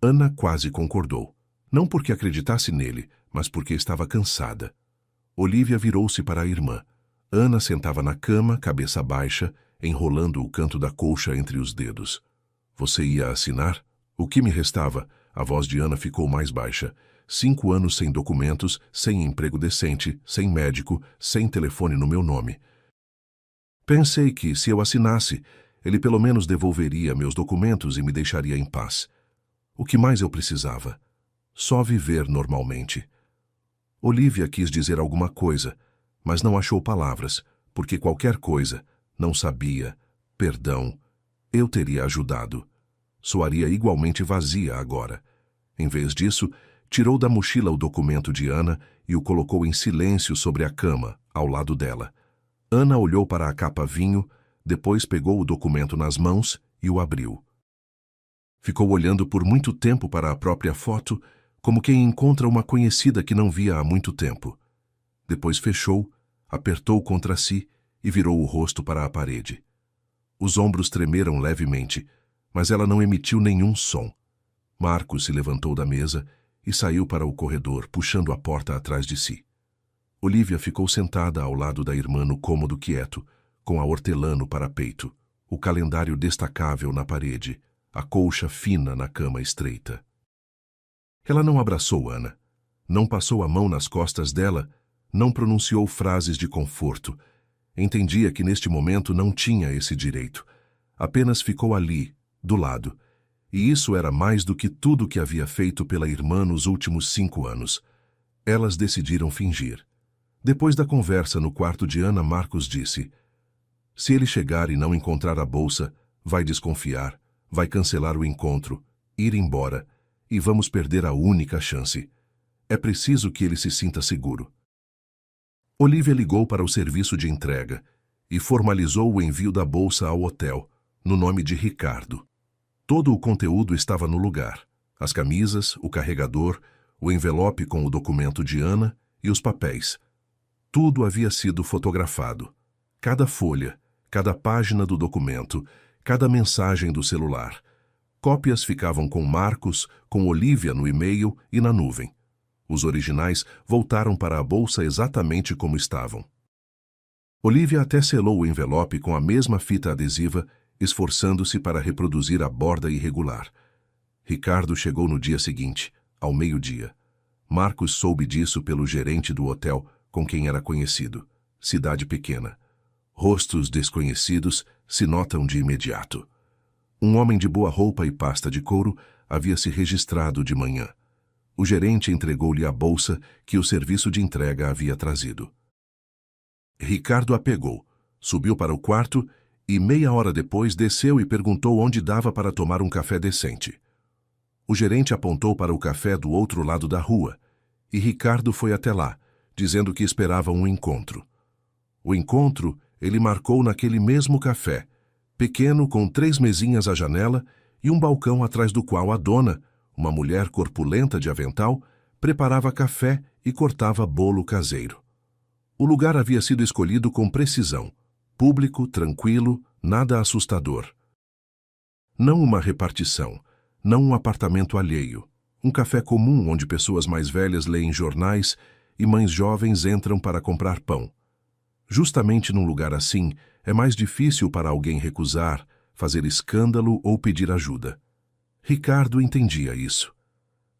Ana quase concordou. Não porque acreditasse nele, mas porque estava cansada. Olivia virou-se para a irmã. Ana sentava na cama, cabeça baixa, enrolando o canto da colcha entre os dedos. Você ia assinar? O que me restava? A voz de Ana ficou mais baixa. 5 anos sem documentos, sem emprego decente, sem médico, sem telefone no meu nome. Pensei que, se eu assinasse, ele pelo menos devolveria meus documentos e me deixaria em paz. O que mais eu precisava? Só viver normalmente. Olivia quis dizer alguma coisa, mas não achou palavras, porque qualquer coisa, não sabia, perdão, eu teria ajudado. Soaria igualmente vazia agora. Em vez disso, tirou da mochila o documento de Ana e o colocou em silêncio sobre a cama, ao lado dela. Ana olhou para a capa vinho, depois pegou o documento nas mãos e o abriu. Ficou olhando por muito tempo para a própria foto, como quem encontra uma conhecida que não via há muito tempo. Depois fechou, apertou contra si e virou o rosto para a parede. Os ombros tremeram levemente, mas ela não emitiu nenhum som. Marcos se levantou da mesa e saiu para o corredor, puxando a porta atrás de si. Olivia ficou sentada ao lado da irmã no cômodo quieto, com a hortelã no parapeito, o calendário destacável na parede, a colcha fina na cama estreita. Ela não abraçou Ana, não passou a mão nas costas dela, não pronunciou frases de conforto. Entendia que neste momento não tinha esse direito. Apenas ficou ali, do lado. E isso era mais do que tudo que havia feito pela irmã nos últimos 5 anos. Elas decidiram fingir. Depois da conversa no quarto de Ana, Marcos disse: se ele chegar e não encontrar a bolsa, vai desconfiar, vai cancelar o encontro, ir embora, e vamos perder a única chance. É preciso que ele se sinta seguro. Olivia ligou para o serviço de entrega e formalizou o envio da bolsa ao hotel, no nome de Ricardo. Todo o conteúdo estava no lugar: as camisas, o carregador, o envelope com o documento de Ana e os papéis. Tudo havia sido fotografado. Cada folha, cada página do documento, cada mensagem do celular. Cópias ficavam com Marcos, com Olivia no e-mail e na nuvem. Os originais voltaram para a bolsa exatamente como estavam. Olivia até selou o envelope com a mesma fita adesiva, esforçando-se para reproduzir a borda irregular. Ricardo chegou no dia seguinte, ao meio-dia. Marcos soube disso pelo gerente do hotel com quem era conhecido. Cidade pequena. Rostos desconhecidos se notam de imediato. Um homem de boa roupa e pasta de couro havia se registrado de manhã. O gerente entregou-lhe a bolsa que o serviço de entrega havia trazido. Ricardo a pegou, subiu para o quarto e meia hora depois desceu e perguntou onde dava para tomar um café decente. O gerente apontou para o café do outro lado da rua e Ricardo foi até lá, dizendo que esperava um encontro. O encontro ele marcou naquele mesmo café, pequeno com 3 mesinhas à janela e um balcão atrás do qual a dona, uma mulher corpulenta de avental, preparava café e cortava bolo caseiro. O lugar havia sido escolhido com precisão, público, tranquilo, nada assustador. Não uma repartição, não um apartamento alheio, um café comum onde pessoas mais velhas leem jornais e mães jovens entram para comprar pão. Justamente num lugar assim, é mais difícil para alguém recusar, fazer escândalo ou pedir ajuda. Ricardo entendia isso.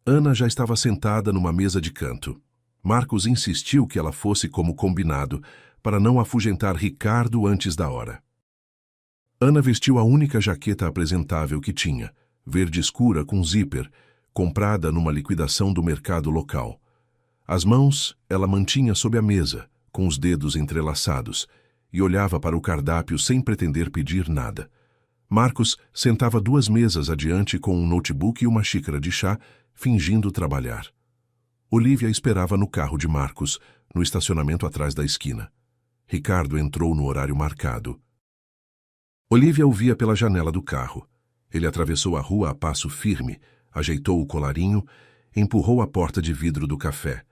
Ana já estava sentada numa mesa de canto. Marcos insistiu que ela fosse como combinado, para não afugentar Ricardo antes da hora. Ana vestiu a única jaqueta apresentável que tinha, verde escura com zíper, comprada numa liquidação do mercado local. As mãos ela mantinha sob a mesa, com os dedos entrelaçados, e olhava para o cardápio sem pretender pedir nada. Marcos sentava 2 mesas adiante com um notebook e uma xícara de chá, fingindo trabalhar. Olivia esperava no carro de Marcos, no estacionamento atrás da esquina. Ricardo entrou no horário marcado. Olivia o via pela janela do carro. Ele atravessou a rua a passo firme, ajeitou o colarinho, empurrou a porta de vidro do café.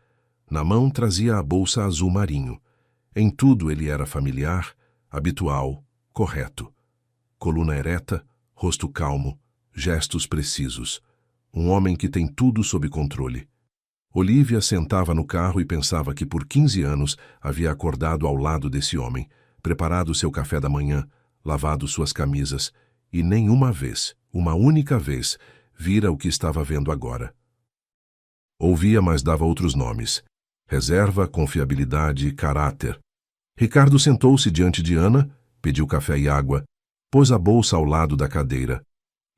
Na mão trazia a bolsa azul marinho. Em tudo ele era familiar, habitual, correto. Coluna ereta, rosto calmo, gestos precisos. Um homem que tem tudo sob controle. Olivia sentava no carro e pensava que por 15 anos havia acordado ao lado desse homem, preparado seu café da manhã, lavado suas camisas, e nenhuma vez, uma única vez, vira o que estava vendo agora. Ouvia, mas dava outros nomes. Reserva, confiabilidade, caráter. Ricardo sentou-se diante de Ana, pediu café e água, pôs a bolsa ao lado da cadeira.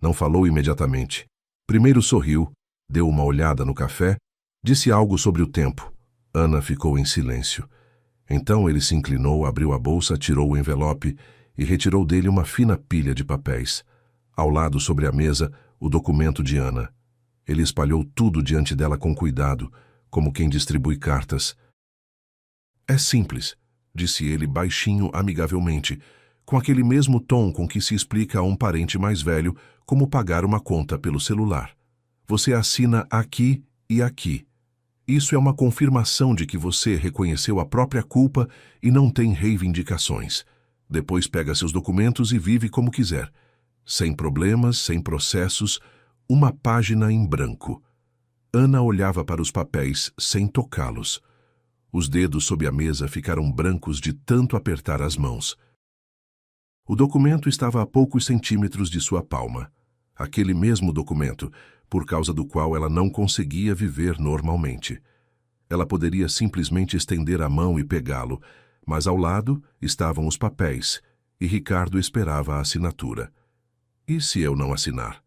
Não falou imediatamente. Primeiro sorriu, deu uma olhada no café, disse algo sobre o tempo. Ana ficou em silêncio. Então ele se inclinou, abriu a bolsa, tirou o envelope e retirou dele uma fina pilha de papéis. Ao lado, sobre a mesa, o documento de Ana. Ele espalhou tudo diante dela com cuidado, como quem distribui cartas. É simples, disse ele baixinho, amigavelmente, com aquele mesmo tom com que se explica a um parente mais velho como pagar uma conta pelo celular. Você assina aqui e aqui. Isso é uma confirmação de que você reconheceu a própria culpa e não tem reivindicações. Depois pega seus documentos e vive como quiser. Sem problemas, sem processos, uma página em branco. Ana olhava para os papéis sem tocá-los. Os dedos sob a mesa ficaram brancos de tanto apertar as mãos. O documento estava a poucos centímetros de sua palma. Aquele mesmo documento, por causa do qual ela não conseguia viver normalmente. Ela poderia simplesmente estender a mão e pegá-lo, mas ao lado estavam os papéis, e Ricardo esperava a assinatura. E se eu não assinar?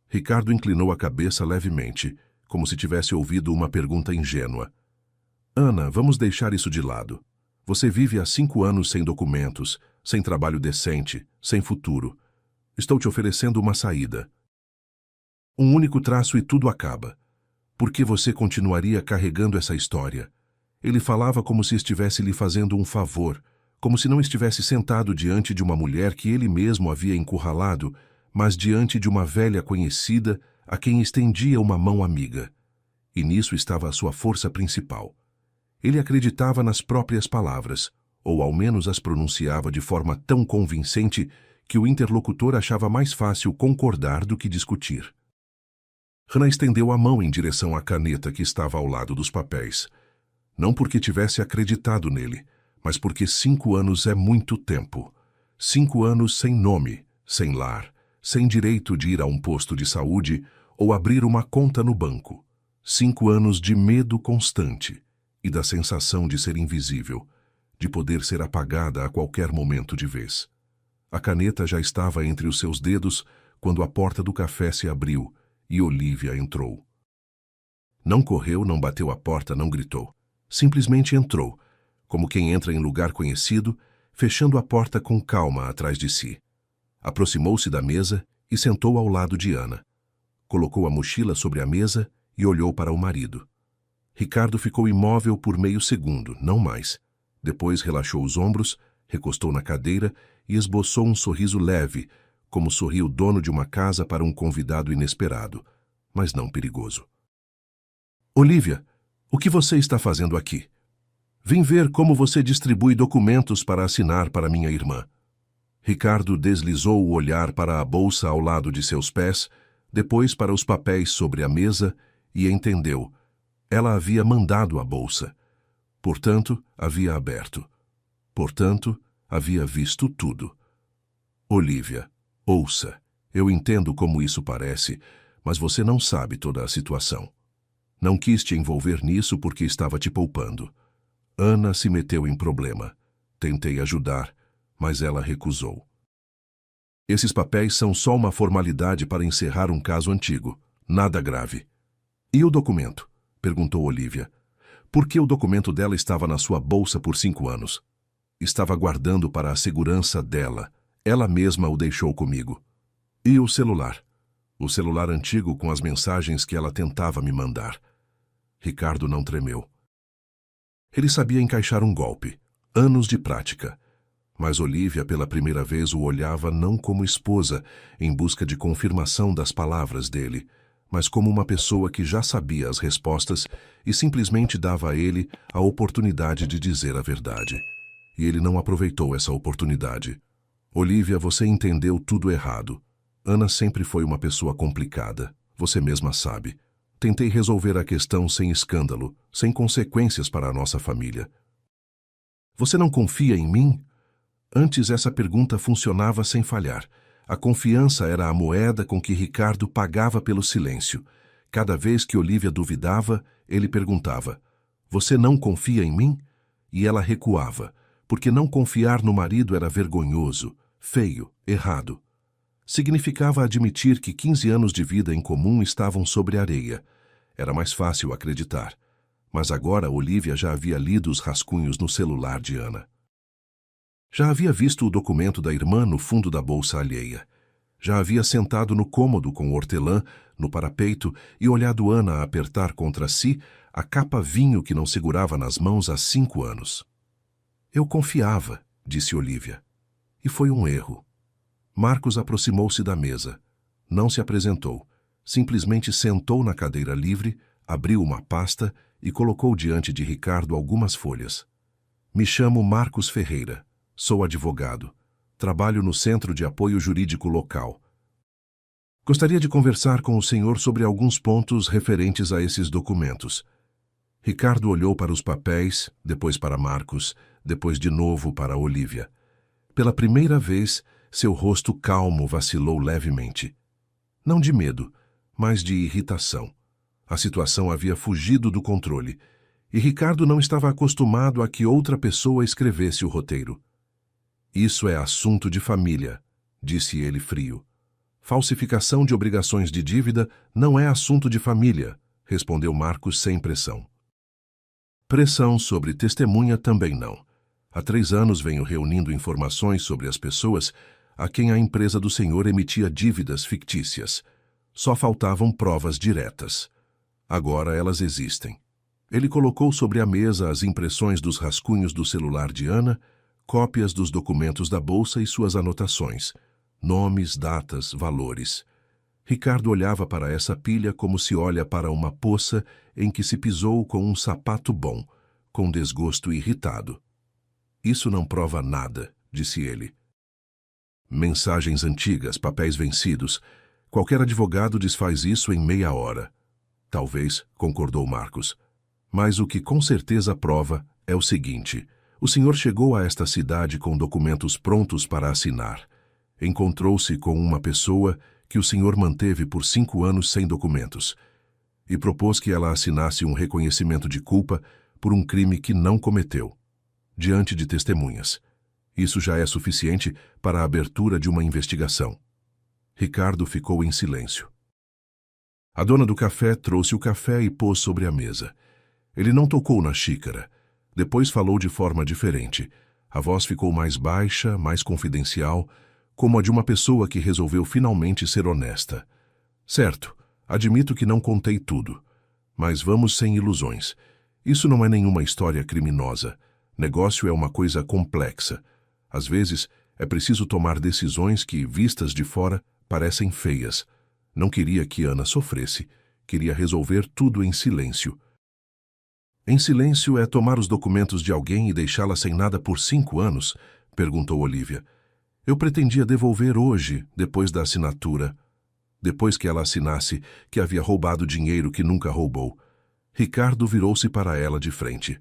Ricardo inclinou a cabeça levemente, como se tivesse ouvido uma pergunta ingênua. Ana, vamos deixar isso de lado. Você vive há 5 anos sem documentos, sem trabalho decente, sem futuro. Estou te oferecendo uma saída. Um único traço e tudo acaba. Por que você continuaria carregando essa história? Ele falava como se estivesse lhe fazendo um favor, como se não estivesse sentado diante de uma mulher que ele mesmo havia encurralado, mas diante de uma velha conhecida a quem estendia uma mão amiga. E nisso estava a sua força principal. Ele acreditava nas próprias palavras, ou ao menos as pronunciava de forma tão convincente que o interlocutor achava mais fácil concordar do que discutir. Hannah estendeu a mão em direção à caneta que estava ao lado dos papéis. Não porque tivesse acreditado nele, mas porque 5 anos é muito tempo. 5 anos sem nome, sem lar, sem direito de ir a um posto de saúde ou abrir uma conta no banco. 5 anos de medo constante e da sensação de ser invisível, de poder ser apagada a qualquer momento de vez. A caneta já estava entre os seus dedos quando a porta do café se abriu e Olivia entrou. Não correu, não bateu a porta, não gritou. Simplesmente entrou, como quem entra em lugar conhecido, fechando a porta com calma atrás de si. Aproximou-se da mesa e sentou ao lado de Ana. Colocou a mochila sobre a mesa e olhou para o marido. Ricardo ficou imóvel por meio segundo, não mais. Depois relaxou os ombros, recostou na cadeira e esboçou um sorriso leve, como sorri o dono de uma casa para um convidado inesperado, mas não perigoso. Olivia, o que você está fazendo aqui? Vim ver como você distribui documentos para assinar para minha irmã. Ricardo deslizou o olhar para a bolsa ao lado de seus pés, depois para os papéis sobre a mesa e entendeu. Ela havia mandado a bolsa. Portanto, havia aberto. Portanto, havia visto tudo. Olivia, ouça, eu entendo como isso parece, mas você não sabe toda a situação. Não quis te envolver nisso porque estava te poupando. Ana se meteu em problema. Tentei ajudar, mas ela recusou. Esses papéis são só uma formalidade para encerrar um caso antigo. Nada grave. E o documento? Perguntou Olivia. Por que o documento dela estava na sua bolsa por 5 anos? Estava guardando para a segurança dela. Ela mesma o deixou comigo. E o celular? O celular antigo com as mensagens que ela tentava me mandar. Ricardo não tremeu. Ele sabia encaixar um golpe. Anos de prática. Mas Olívia, pela primeira vez, o olhava não como esposa, em busca de confirmação das palavras dele, mas como uma pessoa que já sabia as respostas e simplesmente dava a ele a oportunidade de dizer a verdade. E ele não aproveitou essa oportunidade. Olívia, você entendeu tudo errado. Ana sempre foi uma pessoa complicada. Você mesma sabe. Tentei resolver a questão sem escândalo, sem consequências para a nossa família. Você não confia em mim? Antes essa pergunta funcionava sem falhar. A confiança era a moeda com que Ricardo pagava pelo silêncio. Cada vez que Olívia duvidava, ele perguntava: você não confia em mim? E ela recuava, porque não confiar no marido era vergonhoso, feio, errado. Significava admitir que 15 anos de vida em comum estavam sobre areia. Era mais fácil acreditar. Mas agora Olívia já havia lido os rascunhos no celular de Ana. Já havia visto o documento da irmã no fundo da bolsa alheia. Já havia sentado no cômodo com o hortelã, no parapeito, e olhado Ana apertar contra si a capa vinho que não segurava nas mãos há 5 anos. Eu confiava, disse Olívia. E foi um erro. Marcos aproximou-se da mesa. Não se apresentou. Simplesmente sentou na cadeira livre, abriu uma pasta e colocou diante de Ricardo algumas folhas. Me chamo Marcos Ferreira. Sou advogado. Trabalho no Centro de Apoio Jurídico Local. Gostaria de conversar com o senhor sobre alguns pontos referentes a esses documentos. Ricardo olhou para os papéis, depois para Marcos, depois de novo para Olívia. Pela primeira vez, seu rosto calmo vacilou levemente. Não de medo, mas de irritação. A situação havia fugido do controle, e Ricardo não estava acostumado a que outra pessoa escrevesse o roteiro. Isso é assunto de família, disse ele frio. Falsificação de obrigações de dívida não é assunto de família, respondeu Marcos sem pressão. Pressão sobre testemunha também não. Há 3 anos venho reunindo informações sobre as pessoas a quem a empresa do senhor emitia dívidas fictícias. Só faltavam provas diretas. Agora elas existem. Ele colocou sobre a mesa as impressões dos rascunhos do celular de Ana, cópias dos documentos da bolsa e suas anotações, nomes, datas, valores. Ricardo olhava para essa pilha como se olha para uma poça em que se pisou com um sapato bom, com desgosto irritado. Isso não prova nada, disse ele. Mensagens antigas, papéis vencidos. Qualquer advogado desfaz isso em meia hora. Talvez, concordou Marcos. Mas o que com certeza prova é o seguinte: o senhor chegou a esta cidade com documentos prontos para assinar. Encontrou-se com uma pessoa que o senhor manteve por 5 anos sem documentos e propôs que ela assinasse um reconhecimento de culpa por um crime que não cometeu, diante de testemunhas. Isso já é suficiente para a abertura de uma investigação. Ricardo ficou em silêncio. A dona do café trouxe o café e pôs sobre a mesa. Ele não tocou na xícara. Depois falou de forma diferente. A voz ficou mais baixa, mais confidencial, como a de uma pessoa que resolveu finalmente ser honesta. Certo, admito que não contei tudo. Mas vamos sem ilusões. Isso não é nenhuma história criminosa. Negócio é uma coisa complexa. Às vezes, é preciso tomar decisões que, vistas de fora, parecem feias. Não queria que Ana sofresse. Queria resolver tudo em silêncio. Em silêncio é tomar os documentos de alguém e deixá-la sem nada por 5 anos? Perguntou Olívia. Eu pretendia devolver hoje, depois da assinatura. Depois que ela assinasse que havia roubado dinheiro que nunca roubou. Ricardo virou-se para ela de frente.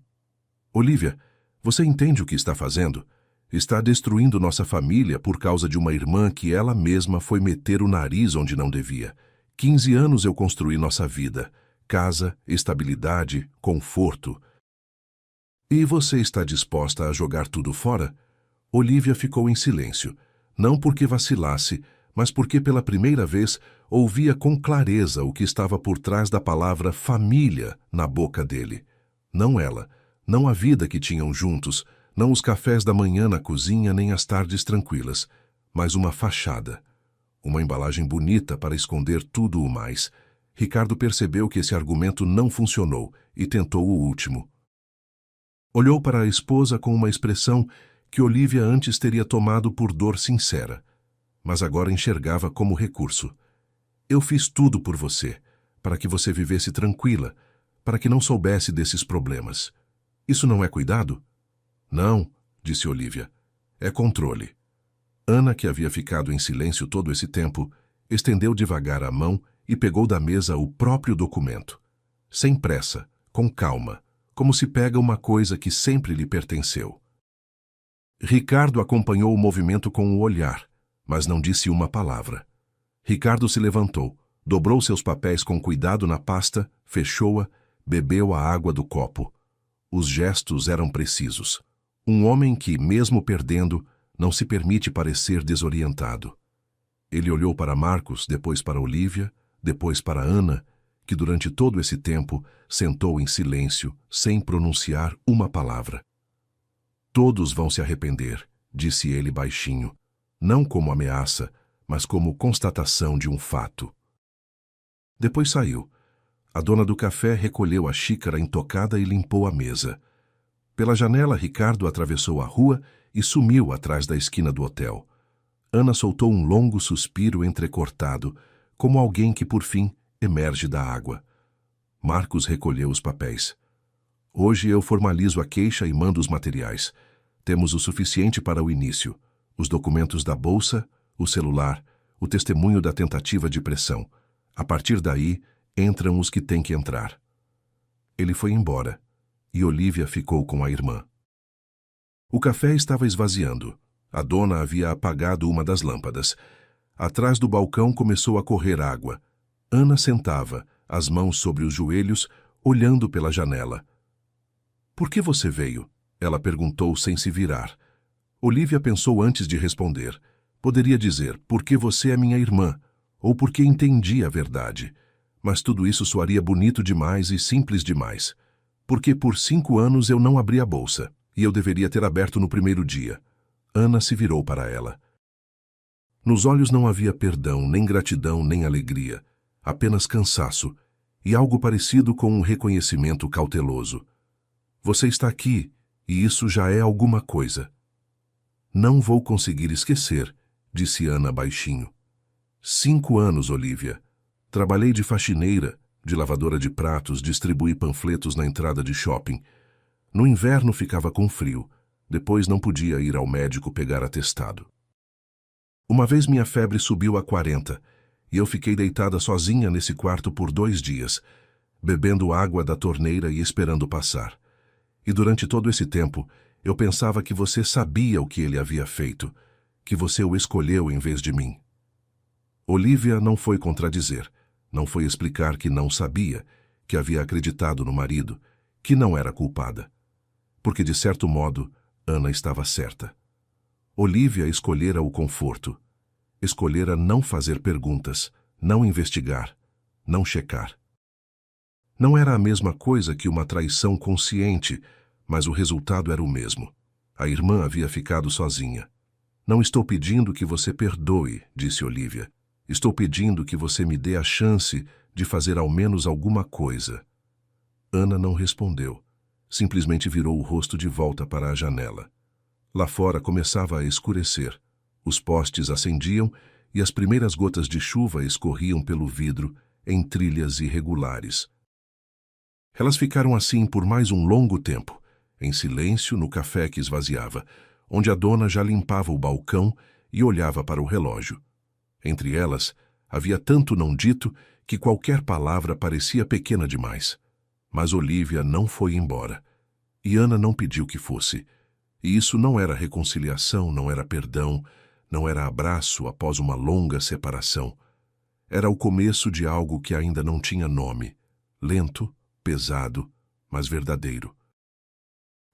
Olívia, você entende o que está fazendo? Está destruindo nossa família por causa de uma irmã que ela mesma foi meter o nariz onde não devia. 15 anos eu construí nossa vida. Casa, estabilidade, conforto. E você está disposta a jogar tudo fora? Olívia ficou em silêncio, não porque vacilasse, mas porque pela primeira vez ouvia com clareza o que estava por trás da palavra família na boca dele. Não ela, não a vida que tinham juntos, não os cafés da manhã na cozinha nem as tardes tranquilas, mas uma fachada. Uma embalagem bonita para esconder tudo o mais. Ricardo percebeu que esse argumento não funcionou e tentou o último. Olhou para a esposa com uma expressão que Olivia antes teria tomado por dor sincera, mas agora enxergava como recurso. Eu fiz tudo por você, para que você vivesse tranquila, para que não soubesse desses problemas. Isso não é cuidado? Não, disse Olivia. É controle. Ana, que havia ficado em silêncio todo esse tempo, estendeu devagar a mão e pegou da mesa o próprio documento. Sem pressa, com calma, como se pega uma coisa que sempre lhe pertenceu. Ricardo acompanhou o movimento com o olhar, mas não disse uma palavra. Ricardo se levantou, dobrou seus papéis com cuidado na pasta, fechou-a, bebeu a água do copo. Os gestos eram precisos. Um homem que, mesmo perdendo, não se permite parecer desorientado. Ele olhou para Marcos, depois para Olivia, depois para Ana, que durante todo esse tempo sentou em silêncio, sem pronunciar uma palavra. Todos vão se arrepender, disse ele baixinho, não como ameaça, mas como constatação de um fato. Depois saiu. A dona do café recolheu a xícara intocada e limpou a mesa. Pela janela, Ricardo atravessou a rua e sumiu atrás da esquina do hotel. Ana soltou um longo suspiro entrecortado, como alguém que, por fim, emerge da água. Marcos recolheu os papéis. Hoje eu formalizo a queixa e mando os materiais. Temos o suficiente para o início. Os documentos da bolsa, o celular, o testemunho da tentativa de pressão. A partir daí, entram os que têm que entrar. Ele foi embora, e Olivia ficou com a irmã. O café estava esvaziando. A dona havia apagado uma das lâmpadas. Atrás do balcão começou a correr água. Ana sentava, as mãos sobre os joelhos, olhando pela janela. "Por que você veio?" ela perguntou sem se virar. Olivia pensou antes de responder. Poderia dizer, "Porque você é minha irmã", ou "Porque entendi a verdade". Mas tudo isso soaria bonito demais e simples demais. Porque por 5 anos eu não abri a bolsa, e eu deveria ter aberto no primeiro dia. Ana se virou para ela. Nos olhos não havia perdão, nem gratidão, nem alegria, apenas cansaço, e algo parecido com um reconhecimento cauteloso. "Você está aqui, e isso já é alguma coisa." "Não vou conseguir esquecer", disse Ana baixinho. 5 anos, Olivia. Trabalhei de faxineira, de lavadora de pratos, distribuí panfletos na entrada de shopping. No inverno ficava com frio, depois não podia ir ao médico pegar atestado. Uma vez minha febre subiu a 40, e eu fiquei deitada sozinha nesse quarto por 2 dias, bebendo água da torneira e esperando passar. E durante todo esse tempo, eu pensava que você sabia o que ele havia feito, que você o escolheu em vez de mim. Olivia não foi contradizer, não foi explicar que não sabia, que havia acreditado no marido, que não era culpada. Porque, de certo modo, Ana estava certa. Olivia escolhera o conforto. Escolhera não fazer perguntas, não investigar, não checar. Não era a mesma coisa que uma traição consciente, mas o resultado era o mesmo. A irmã havia ficado sozinha. "Não estou pedindo que você perdoe", disse Olivia. "Estou pedindo que você me dê a chance de fazer ao menos alguma coisa." Ana não respondeu. Simplesmente virou o rosto de volta para a janela. Lá fora começava a escurecer. Os postes acendiam e as primeiras gotas de chuva escorriam pelo vidro em trilhas irregulares. Elas ficaram assim por mais um longo tempo, em silêncio no café que esvaziava, onde a dona já limpava o balcão e olhava para o relógio. Entre elas, havia tanto não dito que qualquer palavra parecia pequena demais. Mas Olivia não foi embora. E Ana não pediu que fosse. E isso não era reconciliação, não era perdão, não era abraço após uma longa separação. Era o começo de algo que ainda não tinha nome. Lento, pesado, mas verdadeiro.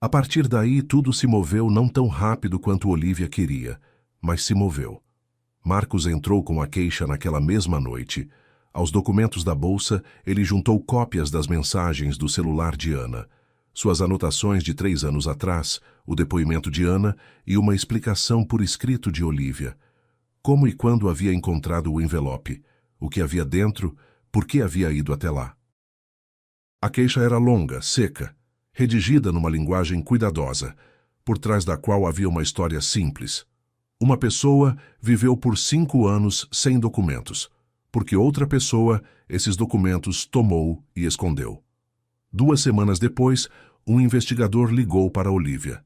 A partir daí, tudo se moveu não tão rápido quanto Olivia queria, mas se moveu. Marcos entrou com a queixa naquela mesma noite. Aos documentos da bolsa, ele juntou cópias das mensagens do celular de Ana, suas anotações de 3 anos atrás, o depoimento de Ana e uma explicação por escrito de Olivia. Como e quando havia encontrado o envelope, o que havia dentro, por que havia ido até lá. A queixa era longa, seca, redigida numa linguagem cuidadosa, por trás da qual havia uma história simples. Uma pessoa viveu por 5 anos sem documentos, porque outra pessoa esses documentos tomou e escondeu. 2 semanas depois, um investigador ligou para Olivia.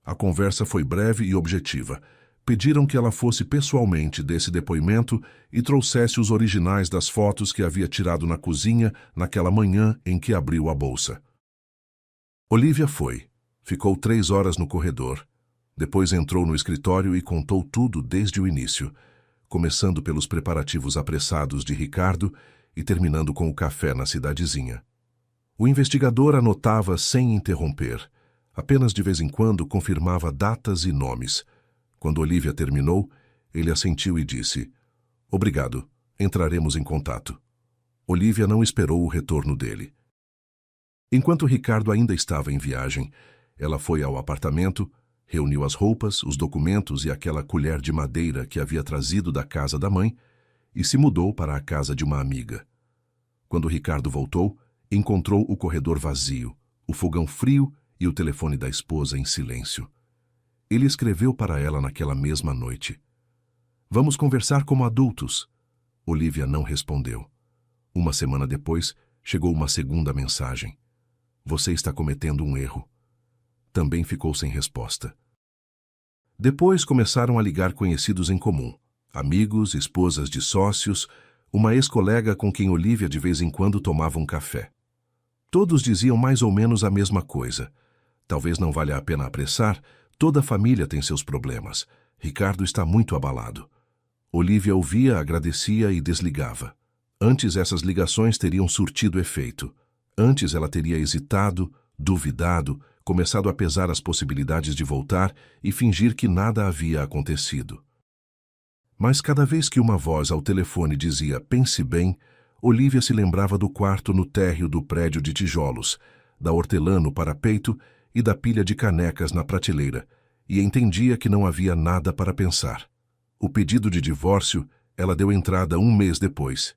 A conversa foi breve e objetiva. Pediram que ela fosse pessoalmente desse depoimento e trouxesse os originais das fotos que havia tirado na cozinha naquela manhã em que abriu a bolsa. Olivia foi. Ficou 3 horas no corredor. Depois entrou no escritório e contou tudo desde o início, começando pelos preparativos apressados de Ricardo e terminando com o café na cidadezinha. O investigador anotava sem interromper. Apenas de vez em quando confirmava datas e nomes. Quando Olivia terminou, ele assentiu e disse: "Obrigado, entraremos em contato." Olivia não esperou o retorno dele. Enquanto Ricardo ainda estava em viagem, ela foi ao apartamento, reuniu as roupas, os documentos e aquela colher de madeira que havia trazido da casa da mãe e se mudou para a casa de uma amiga. Quando Ricardo voltou, encontrou o corredor vazio, o fogão frio e o telefone da esposa em silêncio. Ele escreveu para ela naquela mesma noite: "Vamos conversar como adultos." Olivia não respondeu. Uma semana depois, chegou uma segunda mensagem: "Você está cometendo um erro." Também ficou sem resposta. Depois começaram a ligar conhecidos em comum, amigos, esposas de sócios, uma ex-colega com quem Olivia de vez em quando tomava um café. Todos diziam mais ou menos a mesma coisa. Talvez não valha a pena apressar, toda a família tem seus problemas. Ricardo está muito abalado. Olivia ouvia, agradecia e desligava. Antes essas ligações teriam surtido efeito. Antes ela teria hesitado, duvidado, começado a pesar as possibilidades de voltar e fingir que nada havia acontecido. Mas cada vez que uma voz ao telefone dizia "pense bem", Olivia se lembrava do quarto no térreo do prédio de tijolos, da hortelã no parapeito e da pilha de canecas na prateleira, e entendia que não havia nada para pensar. O pedido de divórcio ela deu entrada 1 mês depois.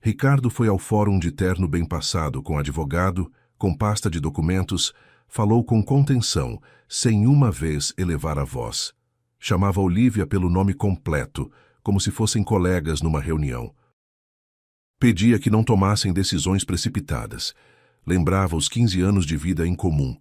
Ricardo foi ao fórum de terno bem passado com advogado, com pasta de documentos, falou com contenção, sem uma vez elevar a voz. Chamava Olivia pelo nome completo, como se fossem colegas numa reunião. Pedia que não tomassem decisões precipitadas. Lembrava os 15 anos de vida em comum.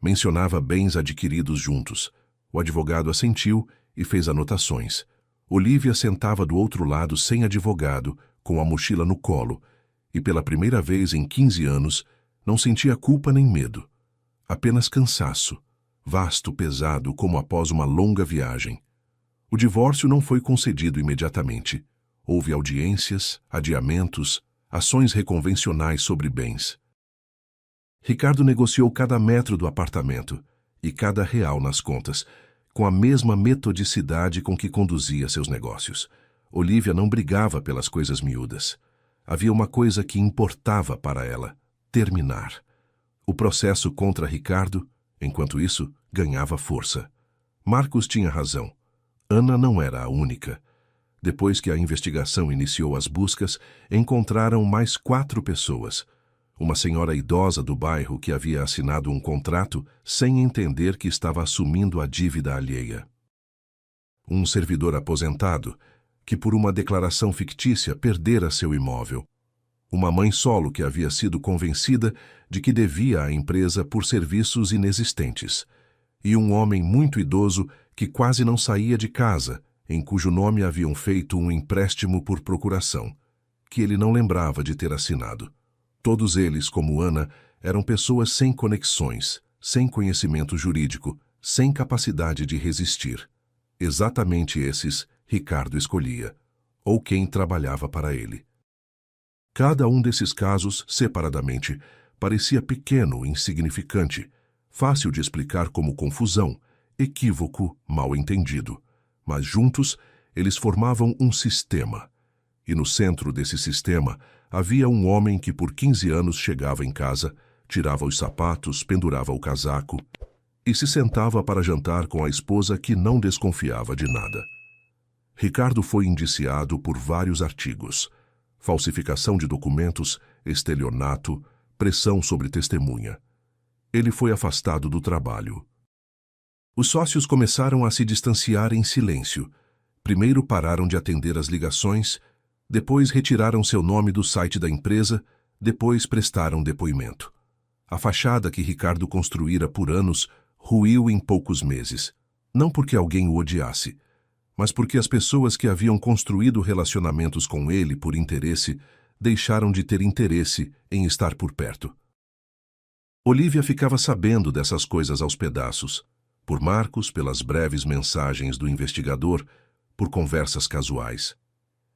Mencionava bens adquiridos juntos. O advogado assentiu e fez anotações. Olivia sentava do outro lado sem advogado, com a mochila no colo, e pela primeira vez em 15 anos, não sentia culpa nem medo. Apenas cansaço, vasto, pesado, como após uma longa viagem. O divórcio não foi concedido imediatamente. Houve audiências, adiamentos, ações reconvencionais sobre bens. Ricardo negociou cada metro do apartamento e cada real nas contas, com a mesma metodicidade com que conduzia seus negócios. Olivia não brigava pelas coisas miúdas. Havia uma coisa que importava para ela: terminar. O processo contra Ricardo, enquanto isso, ganhava força. Marcos tinha razão. Ana não era a única. Depois que a investigação iniciou as buscas, encontraram mais 4 pessoas. Uma senhora idosa do bairro que havia assinado um contrato sem entender que estava assumindo a dívida alheia. Um servidor aposentado que, por uma declaração fictícia, perdera seu imóvel. Uma mãe solo que havia sido convencida de que devia à empresa por serviços inexistentes. E um homem muito idoso que quase não saía de casa, em cujo nome haviam feito um empréstimo por procuração, que ele não lembrava de ter assinado. Todos eles, como Ana, eram pessoas sem conexões, sem conhecimento jurídico, sem capacidade de resistir. Exatamente esses Ricardo escolhia, ou quem trabalhava para ele. Cada um desses casos, separadamente, parecia pequeno, insignificante, fácil de explicar como confusão, equívoco, mal-entendido. Mas juntos, eles formavam um sistema. E no centro desse sistema, havia um homem que por 15 anos chegava em casa, tirava os sapatos, pendurava o casaco e se sentava para jantar com a esposa que não desconfiava de nada. Ricardo foi indiciado por vários artigos. falsificação de documentos, estelionato, pressão sobre testemunha. Ele foi afastado do trabalho. Os sócios começaram a se distanciar em silêncio. Primeiro pararam de atender as ligações, depois retiraram seu nome do site da empresa, depois prestaram depoimento. A fachada que Ricardo construíra por anos ruiu em poucos meses. Não porque alguém o odiasse, mas porque as pessoas que haviam construído relacionamentos com ele por interesse deixaram de ter interesse em estar por perto. Olivia ficava sabendo dessas coisas aos pedaços, por Marcos, pelas breves mensagens do investigador, por conversas casuais.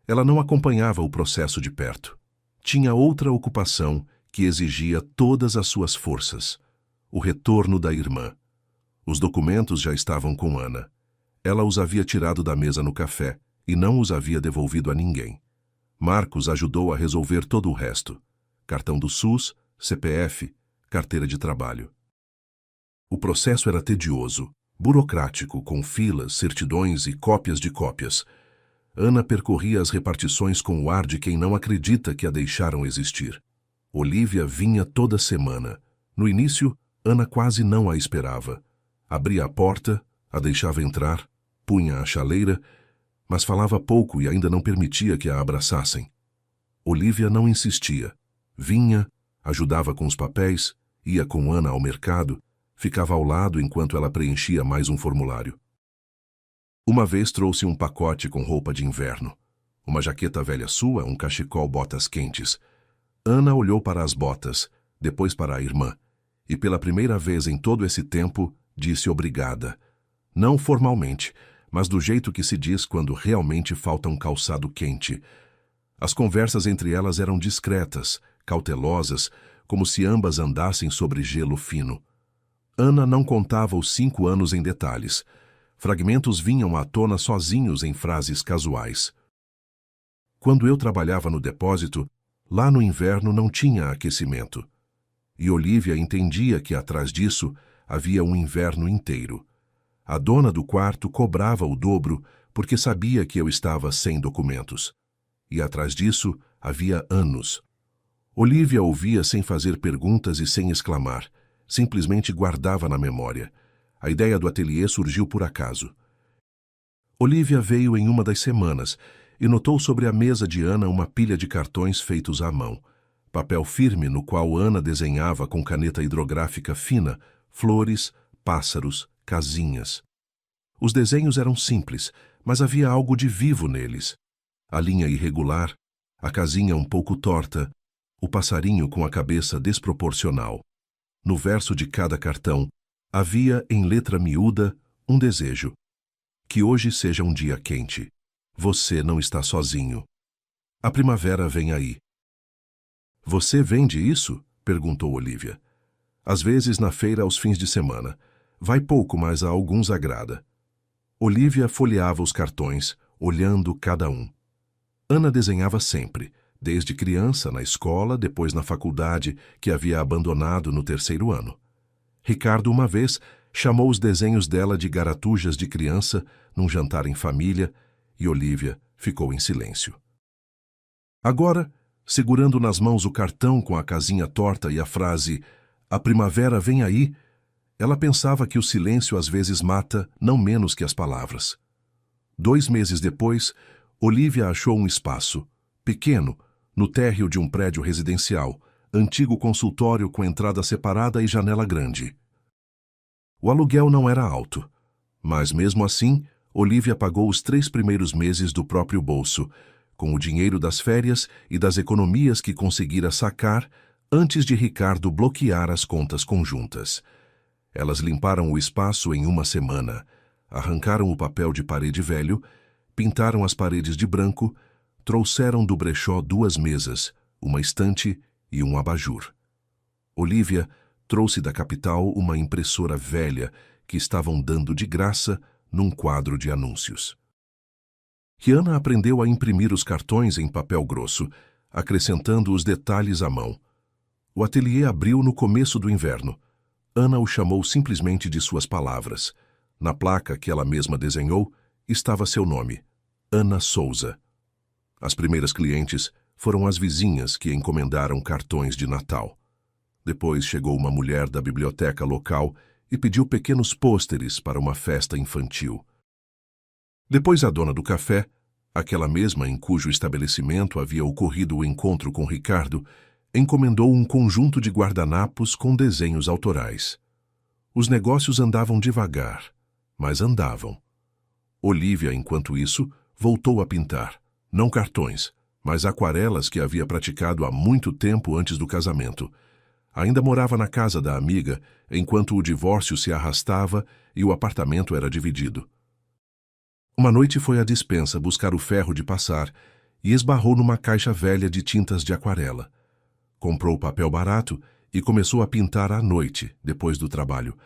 Ela não acompanhava o processo de perto. Tinha outra ocupação que exigia todas as suas forças: o retorno da irmã. Os documentos já estavam com Ana. Ela os havia tirado da mesa no café e não os havia devolvido a ninguém. Marcos ajudou a resolver todo o resto: cartão do SUS, CPF, carteira de trabalho. O processo era tedioso, burocrático, com filas, certidões e cópias de cópias. Ana percorria as repartições com o ar de quem não acredita que a deixaram existir. Olivia vinha toda semana. No início, Ana quase não a esperava. Abria a porta, a deixava entrar, punha a chaleira, mas falava pouco e ainda não permitia que a abraçassem. Olivia não insistia. Vinha, ajudava com os papéis, ia com Ana ao mercado, ficava ao lado enquanto ela preenchia mais um formulário. Uma vez trouxe um pacote com roupa de inverno. Uma jaqueta velha sua, um cachecol, botas quentes. Ana olhou para as botas, depois para a irmã, e pela primeira vez em todo esse tempo, disse obrigada. Não formalmente, mas do jeito que se diz quando realmente falta um calçado quente. As conversas entre elas eram discretas, cautelosas, como se ambas andassem sobre gelo fino. Ana não contava os 5 anos em detalhes. Fragmentos vinham à tona sozinhos em frases casuais. Quando eu trabalhava no depósito, lá no inverno não tinha aquecimento. E Olivia entendia que atrás disso havia um inverno inteiro. A dona do quarto cobrava o dobro porque sabia que eu estava sem documentos. E atrás disso havia anos. Olivia ouvia sem fazer perguntas e sem exclamar. Simplesmente guardava na memória. A ideia do ateliê surgiu por acaso. Olivia veio em uma das semanas e notou sobre a mesa de Ana uma pilha de cartões feitos à mão. Papel firme no qual Ana desenhava com caneta hidrográfica fina flores, pássaros, casinhas. Os desenhos eram simples, mas havia algo de vivo neles. A linha irregular, a casinha um pouco torta, o passarinho com a cabeça desproporcional. No verso de cada cartão, havia, em letra miúda, um desejo. Que hoje seja um dia quente. Você não está sozinho. A primavera vem aí. Você vende isso? Perguntou Olivia. Às vezes na feira aos fins de semana. Vai pouco, mas a alguns agrada. Olivia folheava os cartões, olhando cada um. Ana desenhava sempre. Desde criança, na escola, depois na faculdade, que havia abandonado no 3º ano. Ricardo, uma vez, chamou os desenhos dela de garatujas de criança, num jantar em família, e Olivia ficou em silêncio. Agora, segurando nas mãos o cartão com a casinha torta e a frase "A primavera vem aí", ela pensava que o silêncio às vezes mata não menos que as palavras. 2 meses depois, Olivia achou um espaço, pequeno, no térreo de um prédio residencial, antigo consultório com entrada separada e janela grande. O aluguel não era alto, mas mesmo assim, Olivia pagou os 3 primeiros meses do próprio bolso, com o dinheiro das férias e das economias que conseguira sacar antes de Ricardo bloquear as contas conjuntas. Elas limparam o espaço em 1 semana, arrancaram o papel de parede velho, pintaram as paredes de branco, trouxeram do brechó 2 mesas, uma estante e um abajur. Olivia trouxe da capital uma impressora velha que estavam dando de graça num quadro de anúncios. Rihanna aprendeu a imprimir os cartões em papel grosso, acrescentando os detalhes à mão. O ateliê abriu no começo do inverno. Ana o chamou simplesmente de suas palavras. Na placa que ela mesma desenhou, estava seu nome, Ana Souza. As primeiras clientes foram as vizinhas que encomendaram cartões de Natal. Depois chegou uma mulher da biblioteca local e pediu pequenos pôsteres para uma festa infantil. Depois a dona do café, aquela mesma em cujo estabelecimento havia ocorrido o encontro com Ricardo, encomendou um conjunto de guardanapos com desenhos autorais. Os negócios andavam devagar, mas andavam. Olívia, enquanto isso, voltou a pintar, não cartões, mas aquarelas que havia praticado há muito tempo antes do casamento. Ainda morava na casa da amiga, enquanto o divórcio se arrastava e o apartamento era dividido. Uma noite foi à despensa buscar o ferro de passar e esbarrou numa caixa velha de tintas de aquarela. Comprou papel barato e começou a pintar à noite, depois do trabalho.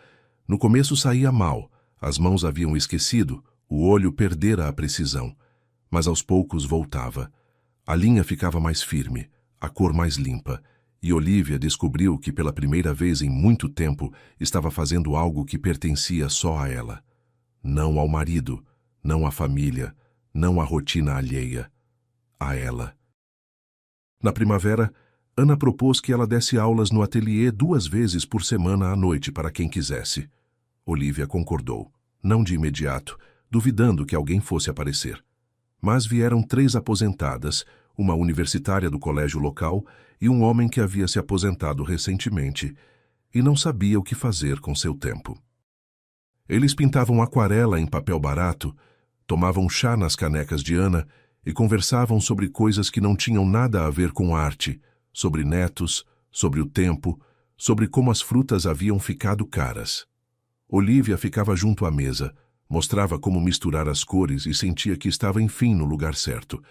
No começo saía mal, as mãos haviam esquecido, o olho perdera a precisão, mas aos poucos voltava. A linha ficava mais firme, a cor mais limpa, e Olívia descobriu que pela primeira vez em muito tempo estava fazendo algo que pertencia só a ela. Não ao marido, não à família, não à rotina alheia. A ela. Na primavera, Ana propôs que ela desse aulas no ateliê 2 vezes por semana à noite para quem quisesse. Olívia concordou, não de imediato, duvidando que alguém fosse aparecer. Mas vieram 3 aposentadas, uma universitária do colégio local e um homem que havia se aposentado recentemente e não sabia o que fazer com seu tempo. Eles pintavam aquarela em papel barato, tomavam chá nas canecas de Ana e conversavam sobre coisas que não tinham nada a ver com arte, sobre netos, sobre o tempo, sobre como as frutas haviam ficado caras. Olívia ficava junto à mesa, mostrava como misturar as cores e sentia que estava enfim no lugar certo.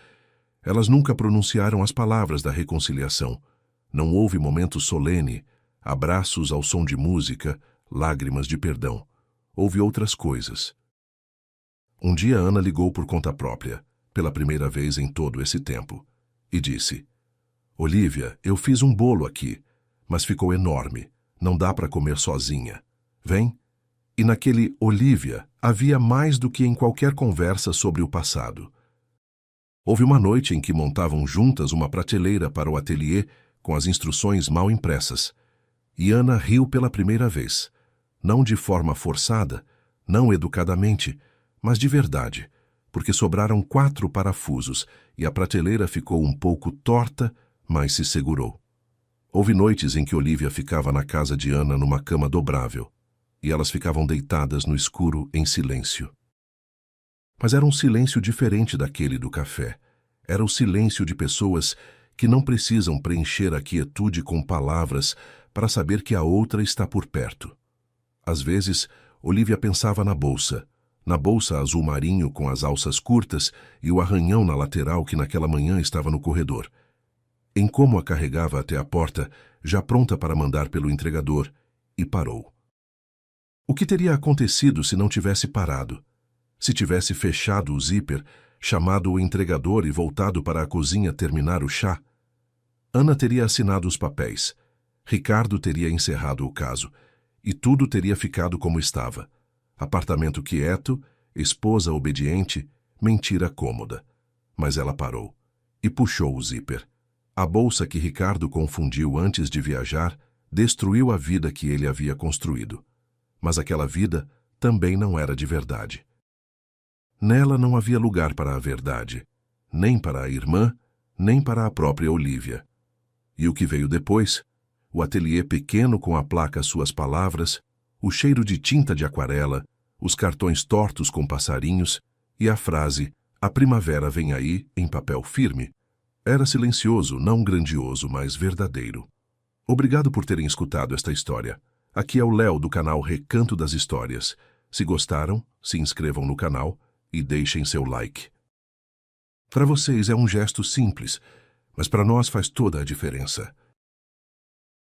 Elas nunca pronunciaram as palavras da reconciliação. Não houve momento solene, abraços ao som de música, lágrimas de perdão. Houve outras coisas. Um dia Ana ligou por conta própria, pela primeira vez em todo esse tempo, e disse: Olívia, eu fiz um bolo aqui, mas ficou enorme, não dá para comer sozinha. Vem? E naquele Olívia havia mais do que em qualquer conversa sobre o passado. Houve uma noite em que montavam juntas uma prateleira para o ateliê com as instruções mal impressas, e Ana riu pela primeira vez, não de forma forçada, não educadamente, mas de verdade, porque sobraram 4 parafusos e a prateleira ficou um pouco torta, mas se segurou. Houve noites em que Olívia ficava na casa de Ana numa cama dobrável, e elas ficavam deitadas no escuro em silêncio. Mas era um silêncio diferente daquele do café. Era o silêncio de pessoas que não precisam preencher a quietude com palavras para saber que a outra está por perto. Às vezes, Olívia pensava na bolsa azul marinho com as alças curtas e o arranhão na lateral que naquela manhã estava no corredor. Em como a carregava até a porta, já pronta para mandar pelo entregador, e parou. O que teria acontecido se não tivesse parado? Se tivesse fechado o zíper, chamado o entregador e voltado para a cozinha terminar o chá? Ana teria assinado os papéis. Ricardo teria encerrado o caso, e tudo teria ficado como estava. Apartamento quieto, esposa obediente, mentira cômoda. Mas ela parou e puxou o zíper. A bolsa que Ricardo confundiu antes de viajar destruiu a vida que ele havia construído. Mas aquela vida também não era de verdade. Nela não havia lugar para a verdade, nem para a irmã, nem para a própria Olívia. E o que veio depois? O ateliê pequeno com a placa Suas Palavras, o cheiro de tinta de aquarela, os cartões tortos com passarinhos e a frase "A primavera vem aí" em papel firme. Era silencioso, não grandioso, mas verdadeiro. Obrigado por terem escutado esta história. Aqui é o Léo do canal Recanto das Histórias. Se gostaram, se inscrevam no canal e deixem seu like. Para vocês é um gesto simples, mas para nós faz toda a diferença.